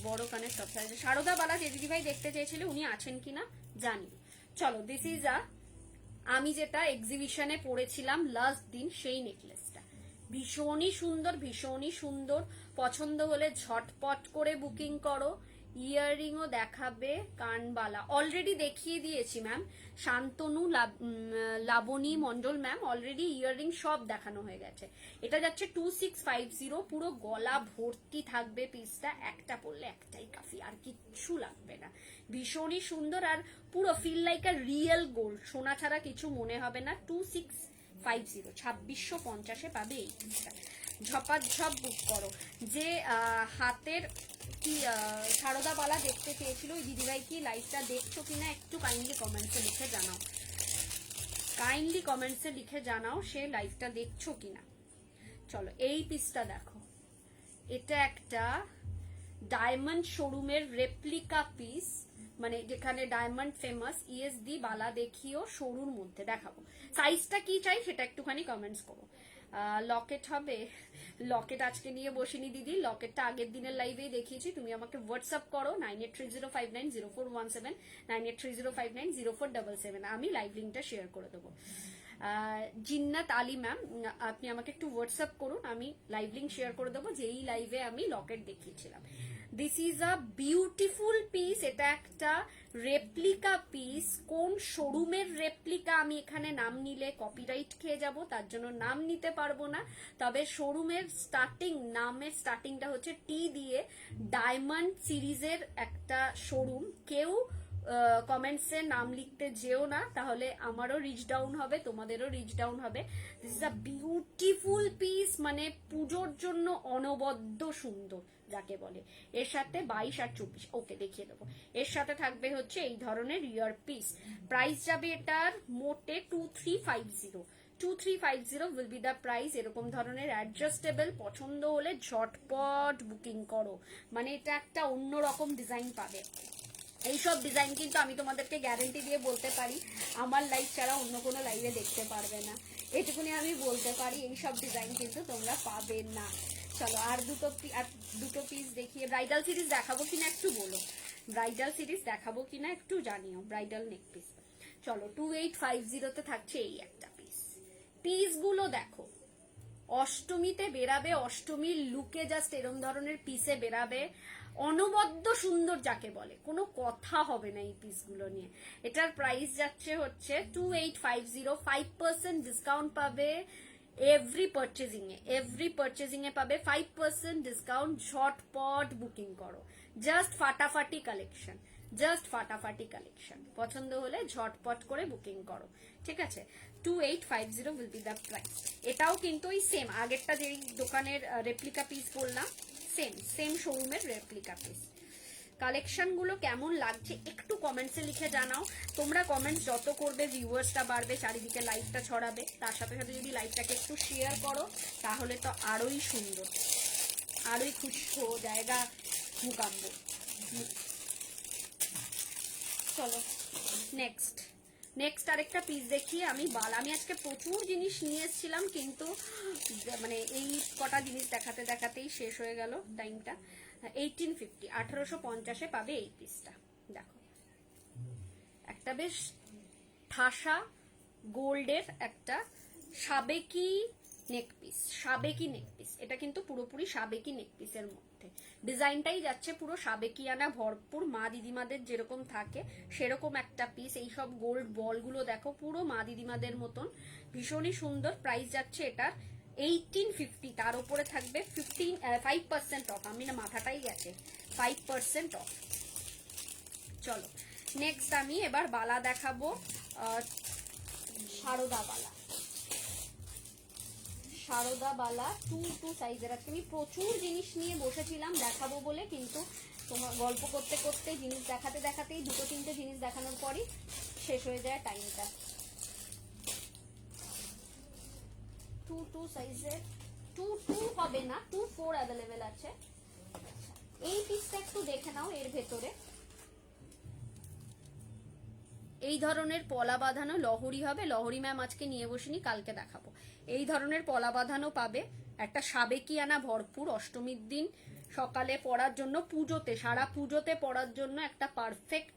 বড় কানের সব সাইজে। সারদা বালা যে দিদিভাই দেখতে চেয়েছিল উনি আছেন কিনা জানি। চলো দিস ইজ আমি যেটা এক্সিবিশনে পড়েছিলাম লাস্ট দিন, সেই নেকলেসটা ভীষণই সুন্দর, ভীষণই সুন্দর। পছন্দ হলে ঝটপট করে বুকিং করো। ইয়াররিংও দেখাবে, কানবালা অলরেডি দেখিয়ে দিয়েছি ma'am. Shantanu Labani Mondal ma'am, already earring সব দেখানো হয়ে গেছে। এটা যাচ্ছে 2650, পুরো গলা ভর্তি থাকবে পিসটা, একটা পরলে একটাই কাফি, আর কিচ্ছু লাগবে না। ভীষণই সুন্দর, আর পুরো feel like a real gold, সোনা ছাড়া কিছু মনে হবে না। 2650, 2650 পাবে এই পিসটা। ঝপাঝপ বুক করো। যে হাতের কি সারদা বালা দেখতে চেয়েছিল ওই দিদিভাই, কি লাইভটা দেখছো কিনা একটু কাইন্ডলি কমেন্টসে লিখে জানাও, কাইন্ডলি কমেন্টসে লিখে জানাও সে লাইভটা দেখছো কিনা। চলো এই পিসটা দেখো, এটা একটা ডায়মন্ড শোরুমের রেপ্লিকা পিস, মানে যেখানে ডায়মন্ড ফেমাস, ইএসডি বালা দেখিও সরুর মধ্যে দেখাবো। সাইজটা কি চাই সেটা একটুখানি কমেন্টস করো। লকেট হবে, লকেট আজকে নিয়ে বসিনি দিদি, লকেটটা আগের দিনের লাইভেই দেখিয়েছি। তুমি আমাকে হোয়াটসঅ্যাপ করো 9830590417, 9830590477, আমি লাইভ লিঙ্কটা শেয়ার করে দেবো। জিন্নাত আলী ম্যাম, আপনি আমাকে একটু হোয়াটসঅ্যাপ করুন, আমি লাইভ লিঙ্ক শেয়ার করে দেবো যেই লাইভে আমি লকেট দেখিয়েছিলাম। This is a beautiful piece, এটা একটা রেপ্লিকা পিস। কোন শোরুমের রেপ্লিকা আমি এখানে নাম নিলে কপিরাইট খেয়ে যাব, তার জন্য নাম নিতে পারবো না। তবে শোরুমের নামের স্টার্টিংটা হচ্ছে টি দিয়ে, ডায়মন্ড সিরিজের একটা শোরুম। কেউ কমেন্টসে নাম লিখতে যেও না, তাহলে আমারও রিচ ডাউন হবে, তোমাদেরও রিচ ডাউন হবে। This is a beautiful piece, মানে পুজোর জন্য অনবদ্য সুন্দর যাকে বলে। এর সাথে 22 আর 24, ওকে দেখিয়ে দেবো। এর সাথে থাকবে হচ্ছে এই ধরনের ইয়ার পিস। প্রাইস যাবে এটার মোটে 2350, 2350 উইল বি দ্য প্রাইস। এরকম ধরনের অ্যাডজাস্টেবল পছন্দ হলে ঝটপট বুকিং করো, মানে এটা একটা অন্যরকম ডিজাইন পাবে। এইসব ডিজাইন কিন্তু আমি তোমাদেরকে গ্যারেন্টি দিয়ে বলতে পারি আমার লাইভ ছাড়া অন্য কোনো লাইভে দেখতে পারবে না, এটুকুনি আমি বলতে পারি। এইসব ডিজাইন কিন্তু তোমরা পাবে না। চলো আর দুটো পিস দেখিয়ে, ব্রাইডাল সিরিজ দেখাবো কিনা একটু বলো, ব্রাইডাল সিরিজ দেখাবো কিনা একটু জানিও। ব্রাইডাল নেক পিস চলো 2850 থাকছে এই একটা পিস। পিসগুলো দেখো, অষ্টমীতে বেরাবে, অষ্টমীর লুকে জাস্ট এরম ধরনের পিসে বেরাবে, অনবদ্য সুন্দর যাকে বলে, কোনো কথা হবে না এই পিসগুলো নিয়ে। এটার প্রাইস যাচ্ছে হচ্ছে 2850, 5% ডিসকাউন্ট পাবে এভরি পারচেজিং এ পাবে 5% ডিসকাউন্ট। ঝটপট বুকিং করো, জাস্ট ফাটাফাটি কালেকশন, জাস্ট ফাটাফাটি কালেকশন। পছন্দ হলে ঝটপট করে বুকিং করো, ঠিক আছে। 2850 will be the price। এটাও কিন্তু ওই সেম আগেরটা যেই দোকানের রেপ্লিকা পিস বললাম, সেম শোরুমের রেপ্লিকা পিস। কালেকশন গুলো কেমন লাগছে একটু কমেন্টসে লিখে জানাও। তোমরা কমেন্টস যত করবে ভিউয়ার্সটা বাড়বে, চারিদিকে লাইভটা ছড়াবে। তার সাথে সাথে যদি লাইভটাকে একটু শেয়ার করো তাহলে তো আরোই সুন্দর, আরোই খুশো জায়গা মুকাম্ব। চলো নেক্সট আরেকটা পিস দেখি। আমি আজকে প্রচুর জিনিস নিয়ে এসেছিলাম, কিন্তু মানে এই কটা জিনিস দেখাতে দেখাতেই শেষ হয়ে গেল টাইমটা। 1850, 1850 পাবে এই পিসটা। দেখো একটা বেশ ঠাসা গোল্ডের একটা সাবেকি নেক পিস, এটা কিন্তু পুরোপুরি সাবেকি নেক পিসের মধ্যে। ডিজাইনটাই যাচ্ছে পুরো সাবেকিয়ানা ভরপুর, মা দিদিমাদের যেরকম থাকে সেরকম একটা পিস। এই সব গোল্ড বলগুলো দেখো পুরো মা দিদিমাদের মতন, ভীষণই সুন্দর। প্রাইস যাচ্ছে এটার 1850, তার উপরে থাকবে 5% অফ। আমি না মাথাটাই গেছে, 5% অফ। চলো নেক্সট আমি এবার বালা দেখাবো, সারদা সারদা বালা 2 সাইজের। আজকে আমি প্রচুর জিনিস নিয়ে বসেছিলাম দেখাবো বলে, কিন্তু তোমার গল্প করতে করতে জিনিস দেখাতে দেখাতেই 2-3টে জিনিস দেখানোর পরই শেষ হয়ে যায় টাইমটা। 2 সাইজের, 2 হবে না, 2 অ্যাভেলেবেল আছে। এই পিসটা একটু দেখে নাও, এর ভেতরে এই ধরনের পলা বাঁধানো লহরি হবে। লহরি ম্যাম আজকে নিয়ে বসিনি, কালকে দেখাবো। এই ধরনের পলা বাঁধানো পাবে, একটা সাবেকিয়ানা ভরপুর, অষ্টমীর দিন সকালে পরার জন্য, পুজোতে, সারা পুজোতে পরার জন্য একটা পারফেক্ট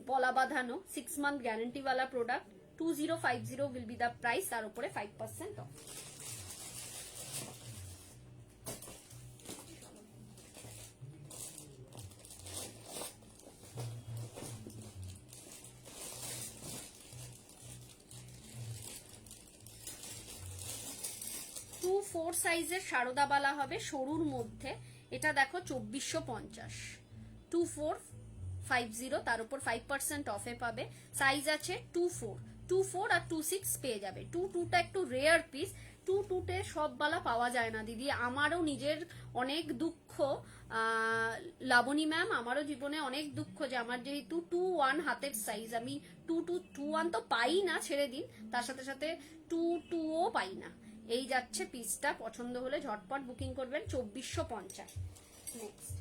পলা বাঁধানো 6 মান্থ গ্যারেন্টিওয়ালা product. 2050 will be the price, তার উপরে 5% অফ। 2-4 সাইজের সারদাবালা হবে সরুর মধ্যে। এটা দেখো 2450, 2450, তার উপর 5% অফে পাবে। সাইজ আছে 24 আর 26 পেয়ে যাবে। 22টা একটু রেয়ার পিস, 22তে সব বালা পাওয়া যায় না দিদি। আমারও নিজের অনেক দুঃখ, লাবণী ম্যাম, আমারও জীবনে অনেক দুঃখ যে আমার যেহেতু 21 হাতের সাইজ, আমি 21 তো পাই না, ছেড়ে দিন, তার সাথে সাথে 22ও পাই না। এই যাচ্ছে পিসটা, পছন্দ হলে ঝটপট বুকিং করবেন। 2450। নেক্সট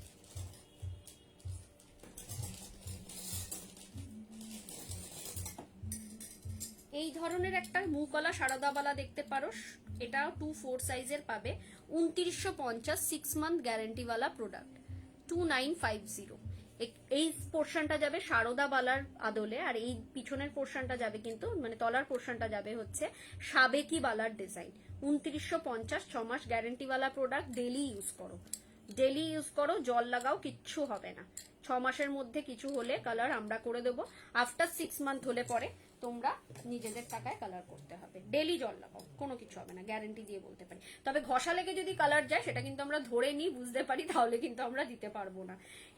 এই ধরনের একটা মুগলা সারদাবালা দেখতে পারো, এটাও 2-4 সাইজের পাবে। 2950, 6 মান্থ গ্যারেন্টিওয়ালা প্রোডাক্ট, 2950। এই পোর্শনটা যাবে সারদা বালার আদলে, আর এই পিছনের পোর্শনটা যাবে কিন্তু, মানে তলার পোর্শনটা যাবে হচ্ছে সাবেকি বালার ডিজাইন। 2950, 6 মাস গ্যারেন্টিওয়ালা প্রোডাক্ট। ডেলি ইউজ করো, ডেলি ইউজ করো, জল লাগাও, কিচ্ছু হবে না। 6 মাসের মধ্যে কিছু হলে কালার আমরা করে দেবো। আফটার 6 মান্থ হলে পরে তোমরা নিজেদের টাকায় কালার করতে হবে। ডেলি জল লাগাও, কোনো কিছু হবে না, গ্যারেন্টি দিয়ে বলতে পারি। তবে ঘষা লেগে যদি কালার যায় সেটা কিন্তু আমরা ধরে নিই, বুঝতে পারি, তাহলে কিন্তু আমরা দিতে পারবো না।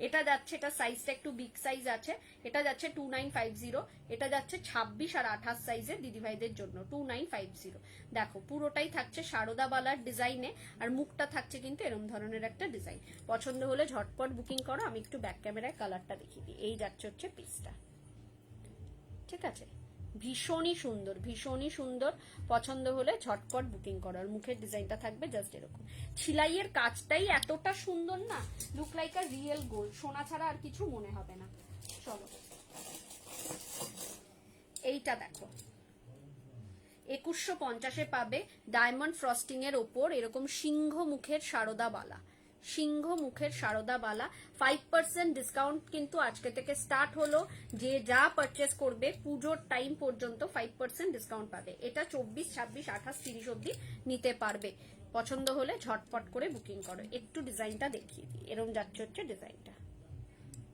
এটা যাচ্ছে, এটা সাইজটা একটু বিগ সাইজ আছে, এটা যাচ্ছে 2950। এটা যাচ্ছে 26 আর 28 সাইজের দিদিভাইদের জন্য, 2950। দেখো পুরোটাই থাকছে সারদা বালার ডিজাইনে, আর মুখটা থাকছে কিন্তু এরকম ধরনের একটা ডিজাইন। পছন্দ হলে ঝটপট বুকিং করো। আমি একটু ব্যাক ক্যামেরায় কালারটা দেখিয়ে দিই। এই যাচ্ছে হচ্ছে পিসটা, ঠিক আছে, ভীষণই সুন্দর, ভীষণই সুন্দর। পছন্দ হলে ঝটপট বুকিং করো। আর মুখের ডিজাইনটা থাকবে জাস্ট এরকম। ছিলাইয়ের কাজটাই এতটা সুন্দর না, look like a real gold, সোনা ছাড়া আর কিছু মনে হবে না। চলো এইটা দেখো, 2150-এ পাবে ডায়মন্ড ফ্রস্টিং এর ওপর এরকম সিংহ মুখের সারদা বালা, সিংহ মুখের সারদা বালা। 5% ডিসকাউন্ট কিন্তু আজকে থেকে স্টার্ট হলো। যে যা পারচেস করবে পুজোর টাইম পর্যন্ত 5% ডিসকাউন্ট পাবে। এটা 24, 26, 28, 30 অব্দি নিতে পারবে। পছন্দ হলে ঝটপট করে বুকিং করো। একটু ডিজাইনটা দেখিয়ে দিই, এরকম যাচ্ছে হচ্ছে ডিজাইনটা,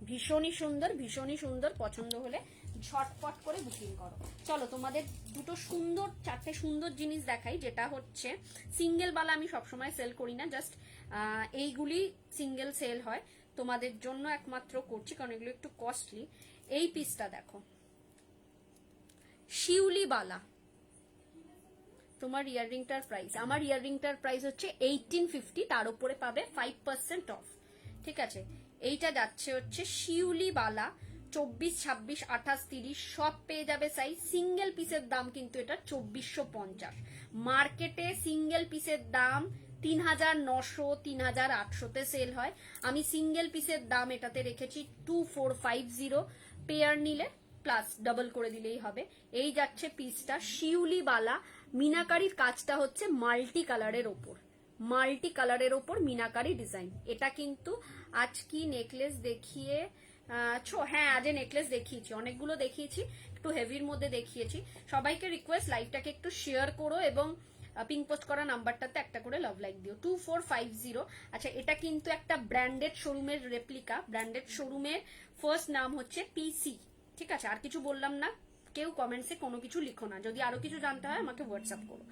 ভীষণই সুন্দর, ভীষণই সুন্দর। পছন্দ হলে ঝটপট করে বুকিং করো। চলো তোমাদের দুটো সুন্দর, 4টে সুন্দর জিনিস দেখাই, যেটা হচ্ছে সিঙ্গেল বালা আমি সবসময় সেল করি না, জাস্ট এইগুলি সিঙ্গেল সেল হয়, তোমাদের জন্য একমাত্র করছি কারণ এগুলো একটু কস্টলি। এই পিসটা দেখো, শিউলি বালা। তোমার ইয়াররিংটার প্রাইস, আমার ইয়াররিংটার প্রাইস হচ্ছে 1850, তার উপরে পাবে 5% অফ, ঠিক আছে। এইটা যাচ্ছে হচ্ছে শিউলি বালা, 24, 26, 28, 30 সব পেয়ে যাবে সাইজ। সিঙ্গেল পিসের দাম কিন্তু এটা 2450। মার্কেটে সিঙ্গেল পিসের দাম 3900, 3800-তে সেল হয়। আমি সিঙ্গেল পিসের দাম এটাতে রেখেছি 2450। পেয়ার নিলে প্লাস ডাবল করে দিলেই হবে। এই যাচ্ছে পিসটা শিউলি বালা। মিনাকারির কাজটা হচ্ছে মাল্টি কালারের ওপর, মাল্টি কালারের ওপর মিনাকারি ডিজাইন। এটা কিন্তু আজ কি নেকলেস দেখিয়ে, হ্যাঁ আজ নেকলেস দেখিয়েছি, অনেকগুলো দেখিয়েছি, একটু হেভির মধ্যে দেখিয়েছি। সবাইকে রিকোয়েস্ট লাইভটাকে একটু শেয়ার করো এবং পিং পোস্ট করা নাম্বারটাতে একটা করে লাভ লাইক দিও। 2450। আচ্ছা, এটা কিন্তু একটা ব্র্যান্ডেড শোরুমের রেপ্লিকা, ব্র্যান্ডেড শোরুমের ফার্স্ট নাম হচ্ছে পিসি, ঠিক আছে, আর কিছু বললাম না। কেউ কমেন্টসে কোনো কিছু লিখো না, যদি আরো কিছু জানতে হয় আমাকে হোয়াটসঅ্যাপ করো।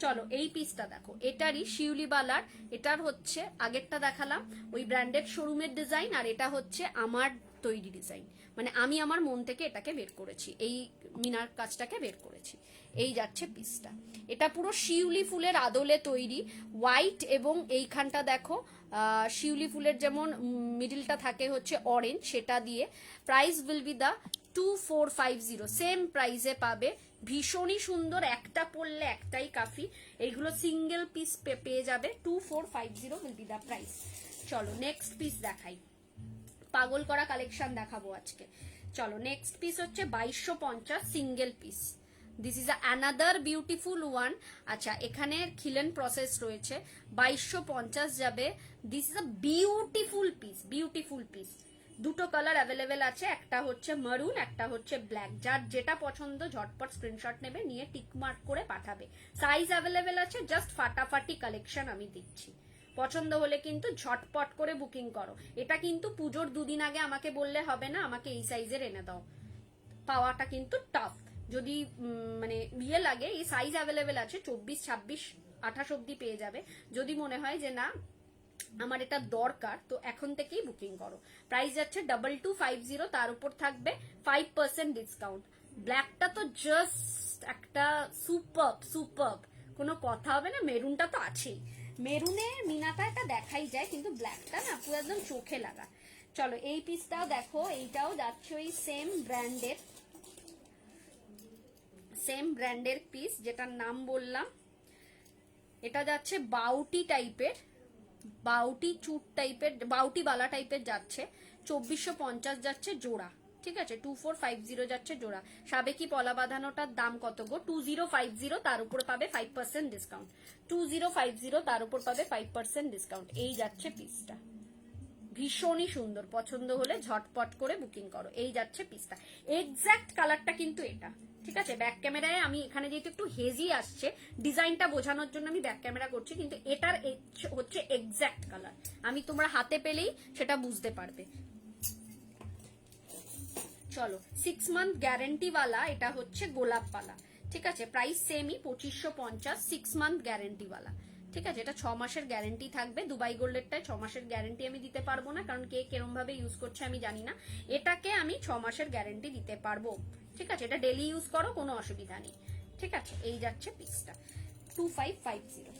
চলো এই পিসটা দেখো, এটারই শিউলিবালার, এটার হচ্ছে আগেরটা দেখালাম ওই ব্র্যান্ডেড শোরুমের ডিজাইন, আর এটা হচ্ছে আমার তৈরি ডিজাইন, মানে আমি আমার মন থেকে এটাকে বের করেছি, এই মিনার কাজটাকে বের করেছি। এই যাচ্ছে পিসটা, এটা পুরো শিউলি ফুলের আদলে তৈরি, হোয়াইট এবং এইখানটা দেখো শিউলি ফুলের যেমন মিডিলটা থাকে হচ্ছে অরেঞ্জ, সেটা দিয়ে। Price will be the 2450, same প্রাইসে পাবে, ভীষণই সুন্দর, একটা পরলে একটাই কাফি, এইগুলো সিঙ্গেল পিস পেয়ে যাবে, 2450 উইল বি দা প্রাইস। চলো নেক্সট পিস দেখাই, পাগল করা কালেকশন দেখাবো আজকে। চলো নেক্সট পিস হচ্ছে 2250 single piece, this is another beautiful one. আচ্ছা এখানে খিলেন প্রসেস রয়েছে, 2250 যাবে, this is a beautiful piece, beautiful piece. দুটো কালার অ্যাভেলেবেল আছে, একটা হচ্ছে মারুন, একটা হচ্ছে ব্ল্যাক, যার যেটা পছন্দ ঝটপট স্ক্রিনশট নেবে, নিয়ে টিক মার্ক করে পাঠাবে। সাইজ অ্যাভেলেবেল আছে, জাস্ট ফাটাফাটি কালেকশন আমি দিচ্ছি, পছন্দ হলে কিন্তু ঝটপট করে বুকিং করো। এটা কিন্তু পুজোর দুদিন আগে আমাকে বললে হবে না আমাকে এই সাইজের এনে দাও, পাওয়াটা কিন্তু টাফ। যদি মানে বিয়ে লাগে, এই সাইজ অ্যাভেলেবেল আছে, 24, 26, 28 অব্দি পেয়ে যাবে। যদি মনে হয় যে না আমার এটা দরকার, তো এখন থেকেই বুকিং করো। প্রাইস যাচ্ছে 2250, তার উপর থাকবে 5% ডিসকাউন্ট। ব্ল্যাকটা তো জাস্ট একটা সুপারব, সুপারব, কোনো কথা হবে না। মেরুনটা তো আছেই, মেরুনের মিনাটা এটা দেখাই যায়, কিন্তু ব্ল্যাকটা না পুরো একদম চোখে লাগা। চলো এই পিসটাও দেখো, এইটাও যাচ্ছে ওই সেম ব্র্যান্ডের পিস, যেটার নাম বললাম। এটা যাচ্ছে বাউটি টাইপের, বাউটি চুট টাইপের, বাউটি বালা টাইপের যাচ্ছে, 2450 যাচ্ছে জোড়া, ঠিক আছে, 2450 যাচ্ছে জোড়া। সাবেকি পলা বাঁধানোটার দাম কত গো? 2050, তার উপর পাবে 5% ডিসকাউন্ট, 2050 তার উপর পাবে 5% ডিসকাউন্ট। এই যাচ্ছে পিসটা, ভীষণই সুন্দর, পছন্দ হলে ঝটপট করে বুকিং করো। এই যাচ্ছে পিসটা, এক্স্যাক্ট কালারটা কিন্তু এটা, ঠিক আছে। ব্যাক ক্যামেরায় আমি এখানে যেহেতু একটু হেজি আসছে, ডিজাইনটা বোঝানোর জন্য আমি ব্যাক ক্যামেরা করছি, কিন্তু এটার হচ্ছে এক্স্যাক্ট কালার, আমি তোমরা হাতে পেলেই সেটা বুঝতে পারবে। চলো 6 মান্থ গ্যারেন্টি ওয়ালা, এটা হচ্ছে গোলাপ পালা, ঠিক আছে। প্রাইস সেমই 2550, 6 মান্থ গ্যারেন্টি ওয়ালা, ঠিক আছে। এটা 6 মাসের গ্যারেন্টি থাকবে, দুবাই গোল্ডেরটায় 6 মাসের গ্যারেন্টি আমি দিতে পারবো না, কারণ কে কিরম ভাবে ইউজ করছে আমি জানি না। এটাকে আমি 6 মাসের গ্যারেন্টি দিতে পারবো, ঠিক আছে। এটা ডেলি ইউজ করো, কোনো অসুবিধা নেই, ঠিক আছে। এই যাচ্ছে পিসটা 2550।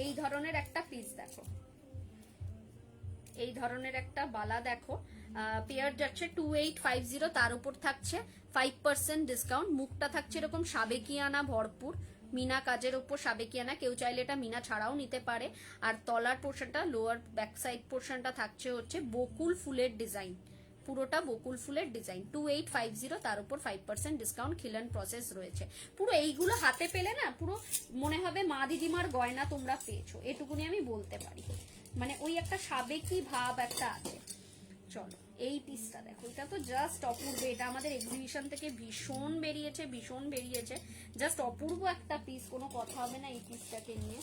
এই ধরনের একটা পিস দেখো, এই ধরনের একটা বালা দেখো, পেয়ার যাচ্ছে 2850, তার উপর থাকছে 5% ডিসকাউন্ট। মুখটা থাকছে এরকম সাবেকিয়ানা ভরপুর, মিনা কাজের উপর সাবেকিয়ানা, কেউ চাইলে এটা মিনা ছাড়াও নিতে পারে। আর তলার পোর্শনটা, লোয়ার ব্যাক সাইড পোর্শনটা থাকছে হচ্ছে বকুল ফুলের ডিজাইন, পুরোটা বকুল ফুলের ডিজাইন, 2850, তার উপর 5% ডিসকাউন্ট, খিলন প্রসেস রয়েছে। পুরো এইগুলো হাতে পেলে না পুরো মনে হবে মা দিদিমার গয়না তোমরা পেয়েছো, এটুকুনি আমি বলতে পারি, মানে ওই একটা সাবেকি ভাব একটা আছে। চলো এই পিসটা দেখো, এটা তো জাস্ট অপূর্ব, এটা আমাদের এক্সিবিশন থেকে ভীষণ বেরিয়েছে, ভীষণ বেরিয়েছে, জাস্ট অপূর্ব একটা পিস, কোনো কথা হবে না এই পিসটাকে নিয়ে।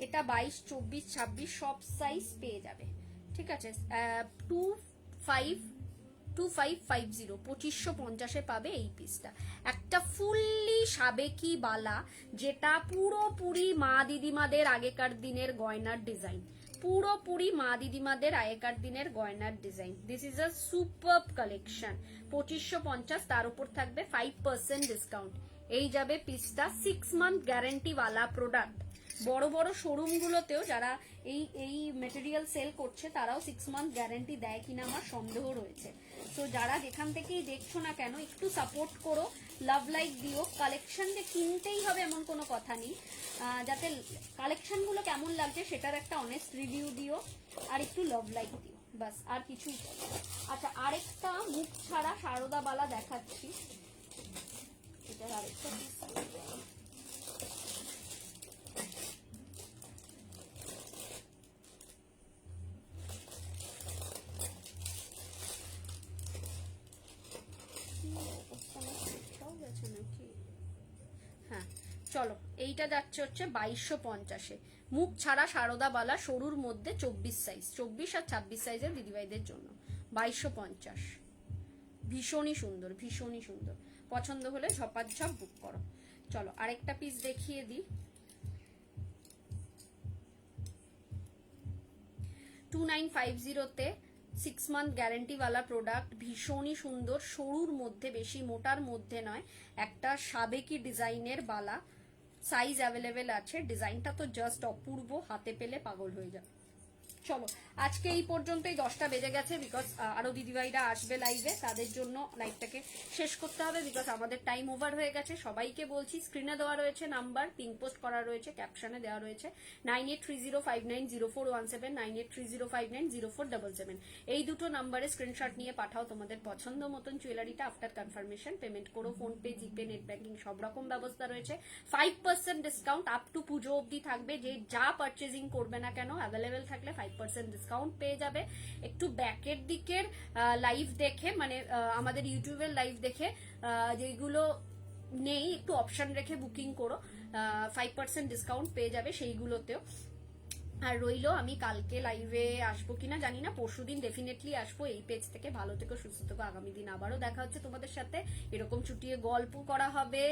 এটা 22, 24, 26 সব সাইজ পেয়ে যাবে, ঠিক আছে। 2550, 2550 পাবে এই পিসটা। একটা ফুললি সাবেকি বালা, যেটা পুরোপুরি মা দিদিমাদের আগেকার দিনের গয়নার ডিজাইন, পুরোপুরি মা দিদিমাদের আগেকার দিনের গয়নার ডিজাইন। This is a superb collection, 2550, তার উপর থাকবে 5% ডিসকাউন্ট। এই যাবে পিসটা, 6 মান্থ গ্যারেন্টি ওয়ালা প্রোডাক্ট। বড় বড় শোরুম গুলোতেও যারা এই মেটেরিয়াল সেল করছে, তারাও 6 মান্থ গ্যারেন্টি দেয় কিনা আমার সন্দেহ রয়েছে। তো যারা যেখান থেকেই দেখছো না কেন, একটু সাপোর্ট করো, লাভ লাইক দিও। কালেকশন যে কিনতেই হবে এমন কোনো কথা নেই, যাতে কালেকশন গুলো কেমন লাগছে সেটার একটা অনেস্ট রিভিউ দিও, আর একটু লাভ লাইক দিও, বাস আর কিছুই করো। আচ্ছা আরেকটা মুখ ছাড়া সারদা বালা দেখাচ্ছি, এটার আরেকটা হ্যাঁ। চলো, এইটা যাচ্ছে হচ্ছে 2250-এ, মুখ ছাড়া সারদা বালা, সরুর মধ্যে 24 সাইজ, 24 আর 26 সাইজের দিদিভাইদের জন্য 2250। ভীষণই সুন্দর, ভীষণই সুন্দর। পছন্দ হলে ঝপাঝপ বুক করো। চলো আরেকটা পিস দেখিয়ে দিই। 2950-তে 6 মান্থ গ্যারেন্টিওয়ালা প্রোডাক্ট, ভীষণই সুন্দর, সরুর মধ্যে, বেশি মোটার মধ্যে নয়, একটা সাবেকি ডিজাইনের বালা, সাইজ অ্যাভেলেবেল আছে, ডিজাইনটা তো জাস্ট অপূর্ব, হাতে পেলে পাগল হয়ে যাবে। চলো আজকে এই পর্যন্তই, 10টা বেজে গেছে, বিকজ আরো দিদিভাইরা আসবে লাইভে, তাদের জন্য লাইভটাকে শেষ করতে হবে, বিকজ আমাদের টাইম ওভার হয়ে গেছে। সবাইকে বলছি, স্ক্রিনে দেওয়া রয়েছে নাম্বার, পিং পোস্ট করা রয়েছে, ক্যাপশনে দেওয়া রয়েছে 9830590417, 9830590477, এই দুটো নাম্বারে স্ক্রিনশট নিয়ে পাঠাও তোমাদের পছন্দ মতন জুয়েলারিটা। আফটার কনফার্মেশন পেমেন্ট করো, ফোনপে, জিপে, নেট ব্যাংকিং সব রকম ব্যবস্থা রয়েছে। 5% ডিসকাউন্ট আপ টু পুজো অবধি থাকবে, যে যা পারচেজিং করবে না কেন অ্যাভেলেবেল থাকলে 5% ডিসকাউন্ট পেয়ে যাবে। একটু ব্যাকের দিকের লাইভ দেখে, মানে আমাদের ইউটিউবের লাইভ দেখে যেগুলো নেই, একটু অপশন রেখে বুকিং করো, 5% ডিসকাউন্ট পেয়ে যাবে সেইগুলোতেও। আর রইলো, আমি কালকে লাইভে আসবো কিনা জানি না, পরশুদিন ডেফিনেটলি আসবো এই পেজ থেকে। ভালো থেকো, সুস্থ থেকো, আগামী দিন আবারও দেখা হচ্ছে তোমাদের সাথে, এরকম চুটিয়ে গল্প করা হবে,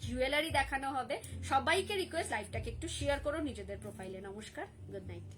জুয়েলারি দেখানো হবে। সবাইকে রিকোয়েস্ট, লাইভটাকে একটু শেয়ার করো নিজেদের প্রোফাইলে। নমস্কার, গুড নাইট।